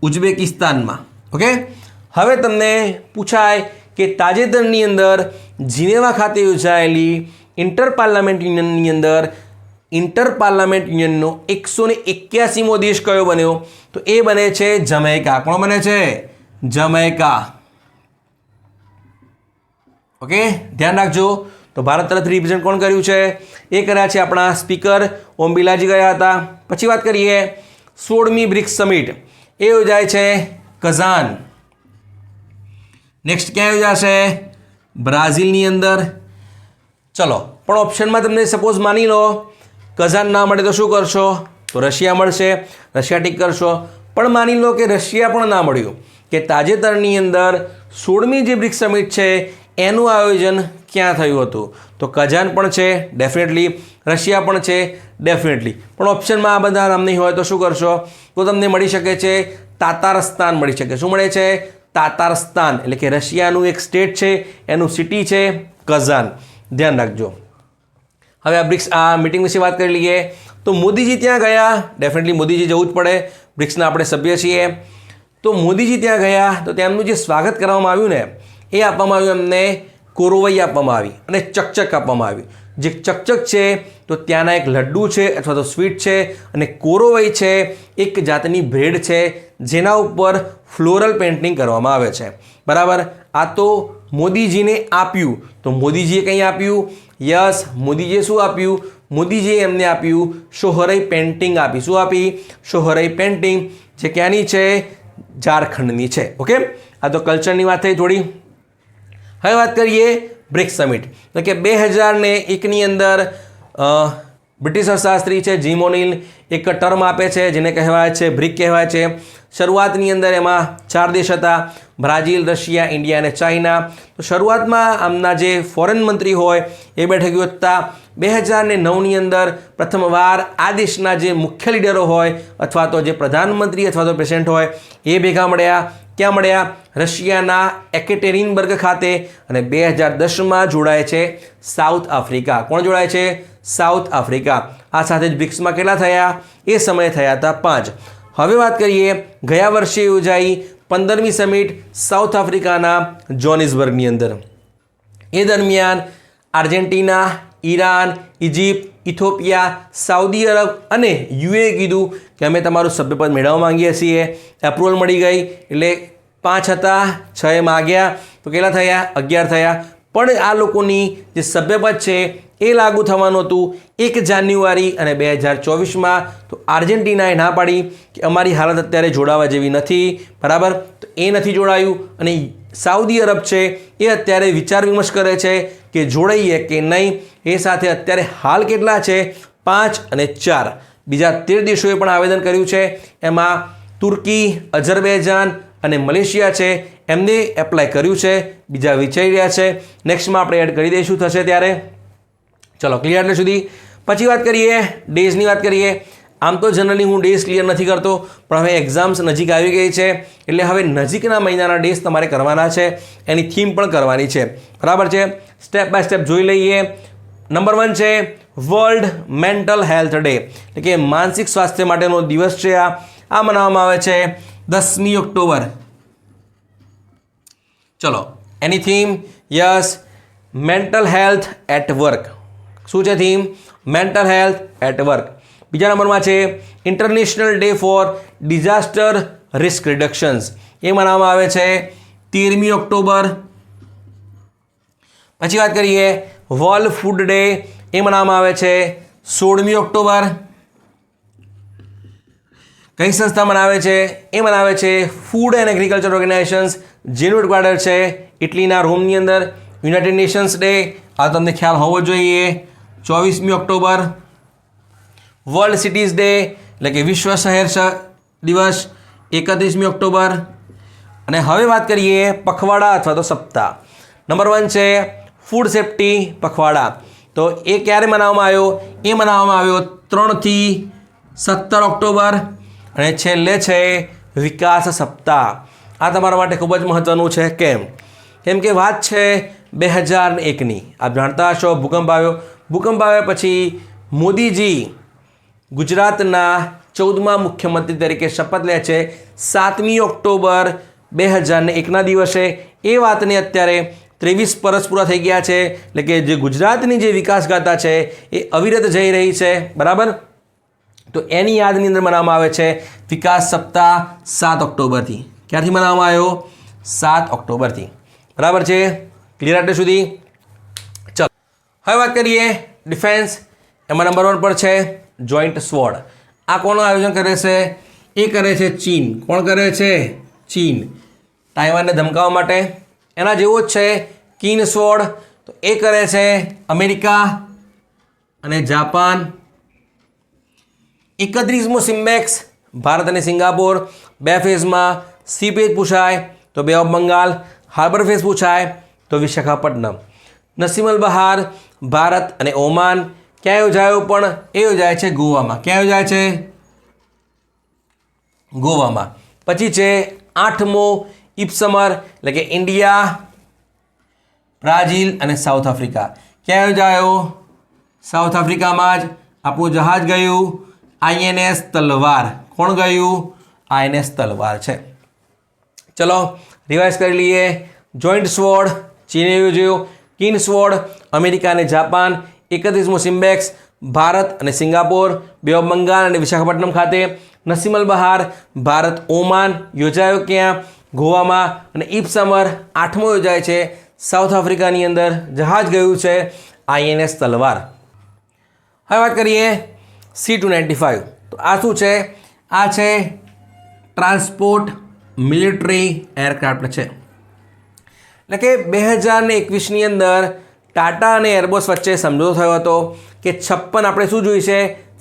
ઉઝબેકિસ્તાનમાં. ઓકે. હવે તમને પૂછાય કે તાજેતરની અંદર જીનેવા ખાતે યોજાયેલી ઇન્ટર પાર્લામેન્ટ યુનિયનની અંદર ઇન્ટર પાર્લામેન્ટ યુનિયનનો 181મો દેશ કયો બન્યો? તો એ બને છે જમૈકા. કોણ બને છે? જમૈકા. ઓકે, ધ્યાન રાખજો. તો ભારત તરફથી રિપ્રેઝેન્ટ કોણ કર્યું છે? એ કર્યા છે આપણા સ્પીકર ઓમ બિરલાજી ગયા હતા. પછી વાત કરીએ 16મી બ્રિક્સ સમિટ, એ યોજાય છે કઝાન. નેક્સ્ટ ક્યાં યોજાશે? બ્રાઝિલની અંદર. ચલો, પણ ઓપ્શનમાં તમને સપોઝ માની લો કઝાન ના મળે તો શું કરશો? તો રશિયા મળશે, રશિયા ટીક કરશો. પણ માની લો કે રશિયા પણ ના મળ્યું, કે તાજેતરની અંદર 16મી જે બ્રિક્સ સમિટ છે એનું આયોજન ક્યાં થયું હતું? તો કઝાન પણ છે ડેફિનેટલી, રશિયા પણ છે ડેફિનેટલી, પણ ઓપ્શનમાં આ બધા નામ નહીં હોય તો શું કરશો? તો તમને મળી શકે છે તાતારસ્તાન મળી શકે. શું મળે છે? તાતારસ્તાન. એટલે કે રશિયાનું એક સ્ટેટ છે, એનું સિટી છે કઝાન. ધ્યાન રાખજો. હવે આ મિટિંગ વિશે વાત કરી લઈએ. તો મોદીજી ત્યાં ગયા, ડેફિનેટલી મોદીજી જવું જ પડે, બ્રિક્સના આપણે સભ્ય છીએ. તો મોદીજી ત્યાં ગયા તો તેમનું જે સ્વાગત કરવામાં આવ્યું ને, એ આપવામાં આવ્યું એમને કોરોવઈ આપવામાં આવી અને ચકચક આપવામાં આવ્યું. જે ચકચક છે તો ત્યાંના એક લડ્ડુ છે અથવા તો સ્વીટ છે, અને કોરોવઈ છે એક જાતની બ્રેડ છે જેના ઉપર ફ્લોરલ પેઇન્ટિંગ કરવામાં આવે છે. બરાબર. આ તો મોદીજીને આપ્યું. તો મોદીજીએ કંઈ આપ્યું? યસ, મોદીજીએ શું આપ્યું? મોદીજીએ એમને આપ્યું શોહરઈ પેઇન્ટિંગ આપી. શું આપી? શોહરઈ પેઇન્ટિંગ, જે ક્યાંની છે? ઝારખંડની છે. ઓકે, આ તો કલ્ચરની વાત થઈ થોડી. હવે વાત કરીએ બ્રિક્સ સમિટ, એટલે કે 2001ની અંદર બ્રિટિશ અર્થશાસ્ત્રી છે જીમ ઓનિલ એક ટર્મ આપે છે જેને કહેવાય છે બ્રિક કહેવાય છે. શરૂઆતની અંદર એમાં 4 દેશ હતા, બ્રાઝિલ, રશિયા, ઇન્ડિયા અને ચાઇના. તો શરૂઆતમાં આમના જે ફોરેન મંત્રી હોય એ બેઠક હતા. 2009ની અંદર પ્રથમવાર આ દેશના જે મુખ્ય લીડરો હોય અથવા તો જે પ્રધાનમંત્રી અથવા તો પ્રેસિડેન્ટ હોય એ ભેગા મળ્યા. ક્યાં મળ્યા? રશિયાના એકેટેરિનબર્ગ ખાતે. અને 2010માં જોડાય છે સાઉથ આફ્રિકા. કોણ જોડાય છે? South Africa. આ સાથે જ બ્રિક્સમાં કેટલા થયા? એ સમયે થયા હતા 5. હવે વાત કરીએ ગયા વર્ષે યોજાઈ 15મી સમિટ સાઉથ આફ્રિકાના જોહાનિસબર્ગની અંદર. એ દરમિયાન Argentina, Iran, Egypt, Ethiopia, Saudi Arab અને યુએ કીધું કે અમે તમારું સભ્યપદ મેળવવા માંગીએ છીએ. એપ્રુવલ મળી ગઈ. એટલે 5 હતા, 6 માગ્યા તો કેટલા થયા? 11 થયા. પણ આ લોકોની જે સભ્યપદ છે એ લાગુ થવાનું હતું 1 જાન્યુઆરી અને 2024માં. તો આર્જેન્ટિનાએ ના પાડી કે અમારી હાલત અત્યારે જોડાવા જેવી નથી. બરાબર, તો એ નથી જોડાયું. અને સાઉદી અરબ છે એ અત્યારે વિચાર વિમર્શ કરે છે કે જોડાઈએ કે નહીં. એ સાથે અત્યારે હાલ કેટલા છે? 5 અને 4. બીજા 13 દેશોએ પણ આવેદન કર્યું છે. એમાં તુર્કી, અઝરબૈજાન અને મલેશિયા છે એમને એપ્લાય કર્યું છે. બીજા વિચારી રહ્યા છે. નેક્સ્ટમાં આપણે એડ કરી દઈશું થશે ત્યારે. ચલો ક્લિયર એટલે સુધી. પછી વાત કરીએ ડેઝની વાત કરીએ. આમ તો જનરલી હું ડેઝ ક્લિયર નથી કરતો, પણ હવે એક્ઝામ્સ નજીક આવી ગઈ છે એટલે હવે નજીકના મહિનાના ડેઝ તમારે કરવાના છે. એની થીમ પણ કરવાની છે. બરાબર છે. સ્ટેપ બાય સ્ટેપ જોઈ લઈએ. નંબર 1 છે વર્લ્ડ મેન્ટલ હેલ્થ ડે, એટલે કે માનસિક સ્વાસ્થ્ય માટેનો દિવસ છે. આ મનાવવામાં આવે છે 10મી ઓક્ટોબર. ચલો એની theme is mental health at work. શું છે theme? Mental health at work. બીજા નંબરમાં છે International Day for Disaster Risk Reductions. એ મનાવવામાં આવે છે 13મી ઓક્ટોબર. પછી વાત કરીએ વર્લ્ડ ફૂડ ડે. એ મનાવવામાં આવે છે 16મી ઓક્ટોબર. કઈ સંસ્થા મનાવે છે? એ મનાવે છે ફૂડ એન્ડ એગ્રીકલ્ચર ઓર્ગેનાઇઝેશન્સ, જેનું હેડક્વાર્ટર છે ઇટલીના રોમની અંદર. યુનાઇટેડ નેશન્સ ડે આ તમને ખ્યાલ હોવો જોઈએ 24મી ઓક્ટોબર. વર્લ્ડ સિટીઝ ડે એટલે કે વિશ્વ શહેર દિવસ 31મી ઓક્ટોબર. અને હવે વાત કરીએ પખવાડા અથવા તો સપ્તાહ. નંબર 1 છે ફૂડ સેફ્ટી પખવાડા. તો એ ક્યારે મનાવવામાં આવ્યો? એ મનાવવામાં આવ્યો 3 થી 17 ઓક્ટોબર. અને છેલ્લે છે વિકાસ સપ્તાહ. આ તમારા માટે ખૂબ જ મહત્ત્વનું છે. કેમ કે વાત છે 2001ની. આપ જાણતા હશો ભૂકંપ આવ્યો. ભૂકંપ આવ્યા પછી મોદીજી ગુજરાતના 14મા મુખ્યમંત્રી તરીકે શપથ લે છે 7મી ઓક્ટોબર 2001ના દિવસે. એ વાતને અત્યારે 23 વર્ષ પૂરા થઈ ગયા છે. એટલે કે જે ગુજરાતની જે વિકાસ ગાથા છે એ અવિરત જઈ રહી છે. બરાબર, તો એની યાદની અંદર મનાવવામાં આવે છે વિકાસ સપ્તાહ 7 ઓક્ટોબરથી. ક્યારથી મનાવવામાં આવ્યો? 7 ઓક્ટોબરથી. બરાબર છે. ક્લિયર એટલે સુધી. ચલો હવે વાત કરીએ ડિફેન્સ. એમાં નંબર 1 પર છે જોઈન્ટ સ્વોર્ડ. આ કોનું આયોજન કરે છે? એ કરે છે ચીન. કોણ કરે છે? ચીન. તાઇવાનને ધમકાવવા માટે. એના જેવો જ છે કિન સ્વોર્ડ. તો એ કરે છે અમેરિકા અને જાપાન. 31મો સિમ્બેક્સ ભારત અને સિંગાપોર. 2 ફેઝમાં. સી પેજ પૂછાય તો બે ઓફ બંગાળ. હાર્બર ફેઝ પૂછાય તો વિશાખાપટ્ટનમ. નસીમલ બહાર ભારત અને ઓમાન. ક્યાં યોજાયો? પણ એ યોજાય છે ગોવામાં. ક્યાં યોજાય છે? ગોવામાં. પછી છે 8મો ઇપ્સમર એટલે કે ઇન્ડિયા, બ્રાઝિલ અને સાઉથ આફ્રિકા. ક્યાં યોજાયો? સાઉથ આફ્રિકામાં જ. આપણું જહાજ ગયું INS તલવાર. કોણ ગયું? INS તલવાર છે. ચલો રિવાઇઝ કરી લઈએ. જોઈન્ટ સ્વોર્ડ ચીને યોજ્યો. કિન સ્વોર્ડ અમેરિકા અને જાપાન. 31મો સિમ્બેક્સ ભારત અને સિંગાપોર. બે ઓફ બંગાળ અને વિશાખાપટ્ટનમ ખાતે. નસીમલ બહાર ભારત ઓમાન યોજાયો ક્યાં? ગોવામાં. અને ઇપ્સમર 8મો યોજાય છે સાઉથ આફ્રિકાની અંદર. જહાજ ગયું છે INS તલવાર. હવે વાત કરીએ C-295. તો આ શું છે? આ છે ટ્રાન્સપોર્ટ મિલિટરી એરક્રાફ્ટ છે. એટલે કે 2021ની અંદર ટાટા અને એરબસ વચ્ચે સમજૂતો થયો હતો કે 56 આપણે શું જોઈએ છે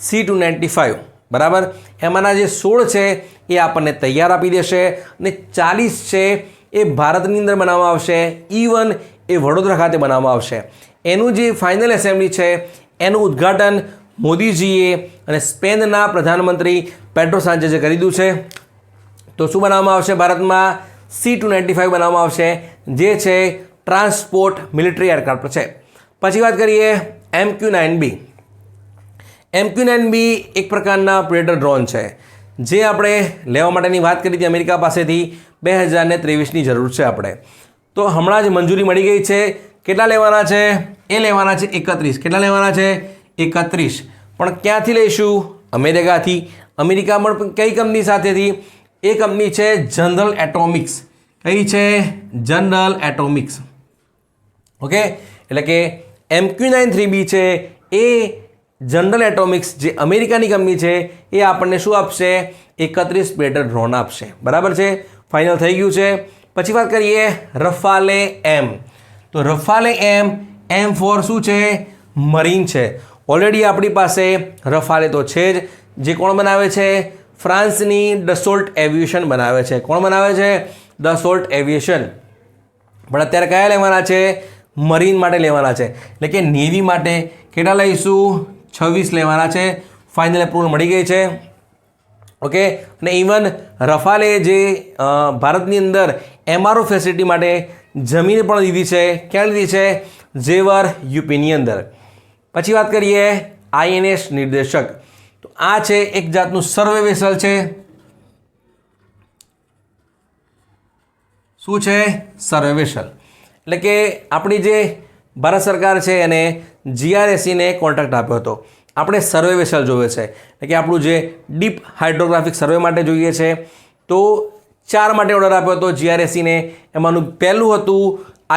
C295, બરાબર. એમાંના જે 16 છે એ આપણને તૈયાર આપી દેશે અને 40 છે એ ભારતની અંદર બનાવવામાં આવશે. E1 એ વડોદરા ખાતે બનાવવામાં આવશે. એનું જે ફાઇનલ એસેમ્બલી છે એનું ઉદ્ઘાટન મોદીજીએ અને સ્પેનના પ્રધાનમંત્રી પેડ્રો સાંચેઝે કરી દીધું છે. તો શું બનાવવામાં આવશે ભારતમાં? C295 બનાવવામાં આવશે, જે છે ટ્રાન્સપોર્ટ મિલિટરી એરક્રાફ્ટ છે. પછી વાત કરીએ MQ-9B. MQ-9B એક પ્રકારના પ્રેડર ડ્રોન છે જે આપણે લેવા માટેની વાત કરી હતી અમેરિકા પાસેથી 2023ની જરૂર છે આપણે. તો હમણાં જ મંજૂરી મળી ગઈ છે. કેટલા લેવાના છે? એ લેવાના છે 31. કેટલા લેવાના છે? 31. પણ ક્યાંથી લઈશું? અમેરિકાથી. અમેરિકામાં પણ કઈ કંપની સાથેથી? એ કંપની છે જનરલ એટોમિક્સ. કઈ છે? જનરલ એટોમિક્સ. ઓકે, એટલે કે MQ-9B છે એ જનરલ એટોમિક્સ જે અમેરિકાની કંપની છે એ આપણને શું આપશે? 31 પ્રેડર ડ્રોન આપશે. બરાબર છે, ફાઇનલ થઈ ગયું છે. પછી વાત કરીએ રફાલે M. તો રફાલે M ફોર શું છે? મરીન છે. ઓલરેડી આપણી પાસે રફાલે તો છે જ, જે કોણ બનાવે છે? ફ્રાન્સની ડસોલ્ટ એવિએશન બનાવે છે. કોણ બનાવે છે? Dassault aviation. પણ અત્યારે કયા લેવાના છે? મરીન માટે લેવાના છે. એટલે કે નેવી માટે કેટલા લઈશું? 26 લેવાના છે. ફાઇનલ એપ્રુવલ મળી ગઈ છે. ઓકે, અને ઇવન રફાલે જે ભારતની અંદર MRO ફેસિલિટી માટે જમીન પણ લીધી છે. ક્યાં લીધી છે? ઝેવર યુપીની અંદર. પછી વાત કરીએ INS નિર્દેશક. તો આ છે એક જાતનું સર્વે વેસલ છે. શું છે? સર્વે વેસલ. એટલે કે આપણી જે ભારત સરકાર છે એને GRSEને કોન્ટ્રાક્ટ આપ્યો હતો. આપણે સર્વે વેસલ જોઈએ છે, એટલે કે આપણું જે ડીપ હાઇડ્રોગ્રાફિક સર્વે માટે જોઈએ છે. તો 4 માટે ઓર્ડર આપ્યો હતો GRSEને. એમાંનું પહેલું હતું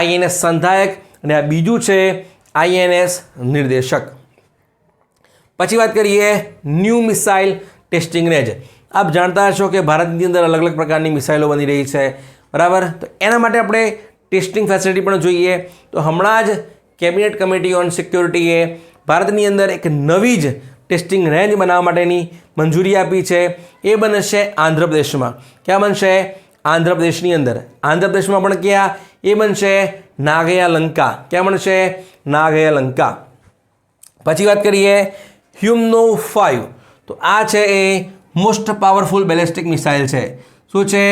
INS સંધાયક અને આ બીજું છે INS નિર્દેશક. પછી વાત કરીએ ન્યૂ મિસાઇલ ટેસ્ટિંગ રેન્જ. આપ જાણતા હશો કે ભારતની અંદર અલગ અલગ પ્રકારની મિસાઇલો બની રહી છે, બરાબર. તો એના માટે આપણે ટેસ્ટિંગ ફેસિલિટી પણ જોઈએ. તો હમણાં જ કેબિનેટ કમિટી ઓન સિક્યોરિટીએ ભારતની અંદર એક નવી જ ટેસ્ટિંગ રેન્જ બનાવવા માટેની મંજૂરી આપી છે. એ બનશે આંધ્રપ્રદેશમાં. ક્યાં બનશે? આંધ્રપ્રદેશની અંદર. આંધ્રપ્રદેશમાં પણ ક્યાં? એ બનશે નાગયાલંકા. ક્યાં બનશે? નાગયાલંકા. પછી વાત કરીએ હ્યુમનો 5. તો આ છે એ મોસ્ટ પાવરફુલ બેલેસ્ટિક મિસાઇલ છે. શું છે?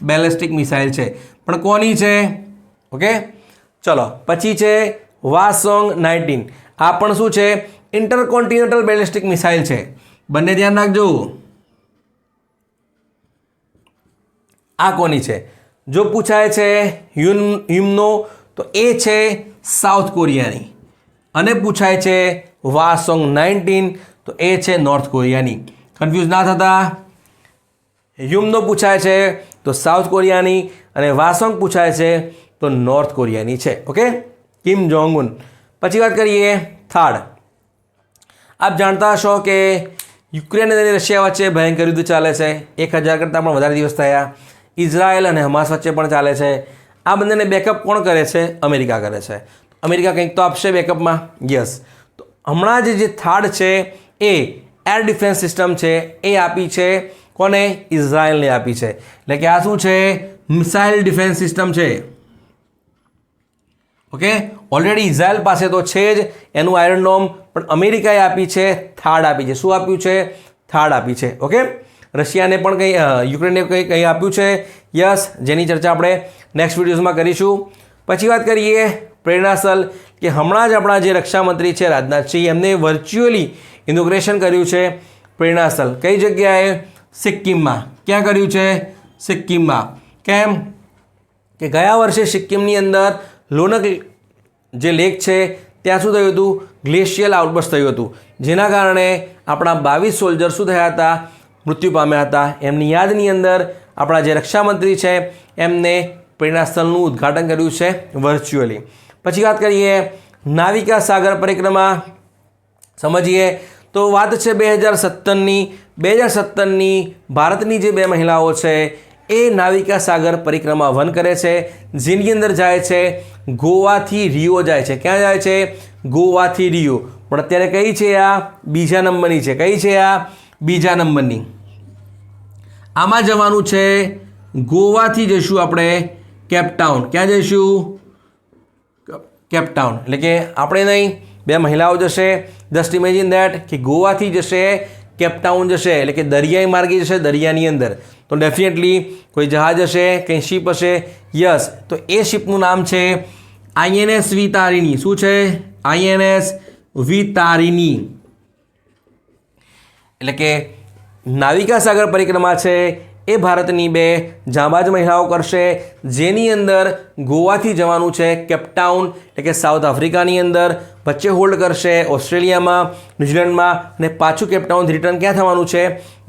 બેલેસ્ટિક મિસાઇલ છે. પણ કોની છે? ઓકે, ચલો. પછી છે વાસોંગ 19. આ પણ શું છે? ઇન્ટરકોન્ટિનેન્ટલ બેલેસ્ટિક મિસાઇલ છે. બંને ધ્યાન રાખજો. આ કોની છે? જો પૂછાય છે હ્યુમનો તો એ છે સાઉથ કોરિયાની, અને પૂછાય છે વાસોંગ 19 તો એ છે નોર્થ કોરિયાની. કન્ફ્યુઝ ના થતા. હ્યુમનો પૂછાય છે તો સાઉથ કોરિયાની અને વાસોંગ પૂછાય છે તો નોર્થ કોરિયાની છે. Okay, Kim Jong Un. પછી વાત કરીએ થર્ડ. આપ જાણતા હશો કે યુક્રેન અને રશિયા વચ્ચે ભયંકર યુદ્ધ ચાલે છે. 1000 કરતાં પણ વધારે દિવસ થયા. ઇઝરાયલ અને હમાસ વચ્ચે પણ ચાલે છે. આ બંનેને બેકઅપ કોણ કરે છે? અમેરિકા કરે છે. અમેરિકા કંઈક તો આપશે બેકઅપમાં. યસ. તો હમણાં જે થર્ડ છે એ એર ડિફેન્સ સિસ્ટમ છે એ આપી છે કોને? ઇઝરાયલને આપી છે. એટલે કે આ શું છે? મિસાઇલ ડિફેન્સ સિસ્ટમ છે. ઓકે, ઓલરેડી ઇઝરાયલ પાસે તો છે જ એનું આયરન ડોમ, પણ અમેરિકાએ આપી છે થર્ડ આપી છે. શું આપ્યું છે? થર્ડ આપી છે. ઓકે, રશિયાને પણ કંઈ યુક્રેનને કંઈ આપ્યું છે. યસ, જેની ચર્ચા આપણે નેક્સ્ટ વિડીયોઝમાં કરીશું. પછી વાત કરીએ પ્રેરણાસ્થળ, કે હમણાં જ આપણા જે રક્ષામંત્રી છે રાજનાથસિંહ, એમને વર્ચ્યુઅલી ઇનોગ્રેશન કર્યું છે પ્રેરણાસ્થળ. કઈ જગ્યાએ? સિક્કિમમાં. ક્યાં કર્યું છે? સિક્કિમમાં. કેમ કે ગયા વર્ષે સિક્કિમની અંદર લોનક જે લેક છે ત્યાં શું થયું હતું? ગ્લેશિયલ આઉટબર્સ્ટ થયું હતું, જેના કારણે આપણા 22 સોલ્જર શું થયા હતા? મૃત્યુ પામ્યા હતા. એમની યાદની અંદર આપણા જે રક્ષામંત્રી છે એમને પ્રેરણાસ્થળનું ઉદ્ઘાટન કર્યું છે વર્ચ્યુઅલી. પછી વાત કરીએ નાવિકા સાગર પરિક્રમા. સમજીએ તો વાત છે 2017ની ભારતની જે 2 મહિલાઓ છે એ નાવિકા સાગર પરિક્રમા 1 કરે છે, જેની અંદર જાય છે ગોવાથી રિયો જાય છે. ક્યાં જાય છે? ગોવાથી રિયો. પણ અત્યારે કઈ છે? આ બીજા નંબરની છે. કઈ છે આ? બીજા નંબરની. આમાં જવાનું છે ગોવાથી જઈશું આપણે કેપટાઉન. ક્યાં જઈશું? કેપટાઉન. એટલે કે આપણે નહીં, 2 મહિલાઓ જશે. જસ્ટ ઇમેજિન દેટ કે ગોવાથી જશે, કેપટાઉન જશે, એટલે કે દરિયાઈ માર્ગે જશે, દરિયાની અંદર. તો ડેફિનેટલી કોઈ જહાજ હશે, કંઈ શિપ હશે. યસ, તો એ શિપનું નામ છે INS વિતારિણી. શું છે? INS વિતારિણી. એટલે કે નાવિકા સાગર પરિક્રમા છે એ ભારતની 2 જાંબાજ મહિલાઓ કરશે, જેની અંદર ગોવાથી જવાનું છે કેપટાઉન, એટલે કે સાઉથ આફ્રિકાની અંદર, વચ્ચે હોલ્ડ કરશે ઓસ્ટ્રેલિયામાં, ન્યૂઝીલેન્ડમાં, અને પાછું કેપટાઉન રિટર્ન ક્યાં થવાનું છે?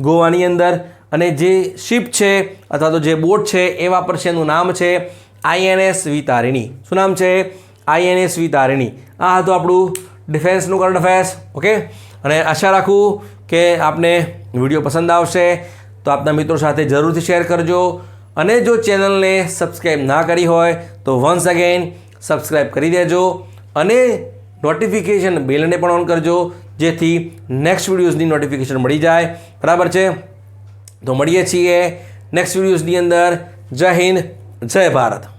ગોવાની અંદર. અને જે શિપ છે અથવા તો જે બોટ છે એ વાપરશે, એનું નામ છે INS વિતારિણી. શું નામ છે? INS વિતારિણી. આ હતું આપણું ડિફેન્સનું કરંટ અફેર્સ. ઓકે, અને આશા રાખું કે આપને વિડીયો પસંદ આવશે, તો આપના મિત્રો સાથે જરૂરથી શેર કરજો. અને જો ચેનલને સબસ્ક્રાઈબ ના કરી હોય તો વન્સ અગેન સબસ્ક્રાઈબ કરી દેજો, અને નોટિફિકેશન બેલને પણ ઓન કરજો, જેથી નેક્સ્ટ વિડીયોઝની નોટિફિકેશન મળી જાય. બરાબર છે? તો મળીએ છીએ નેક્સ્ટ વિડીયોઝની અંદર. જય હિન્દ, જય ભારત.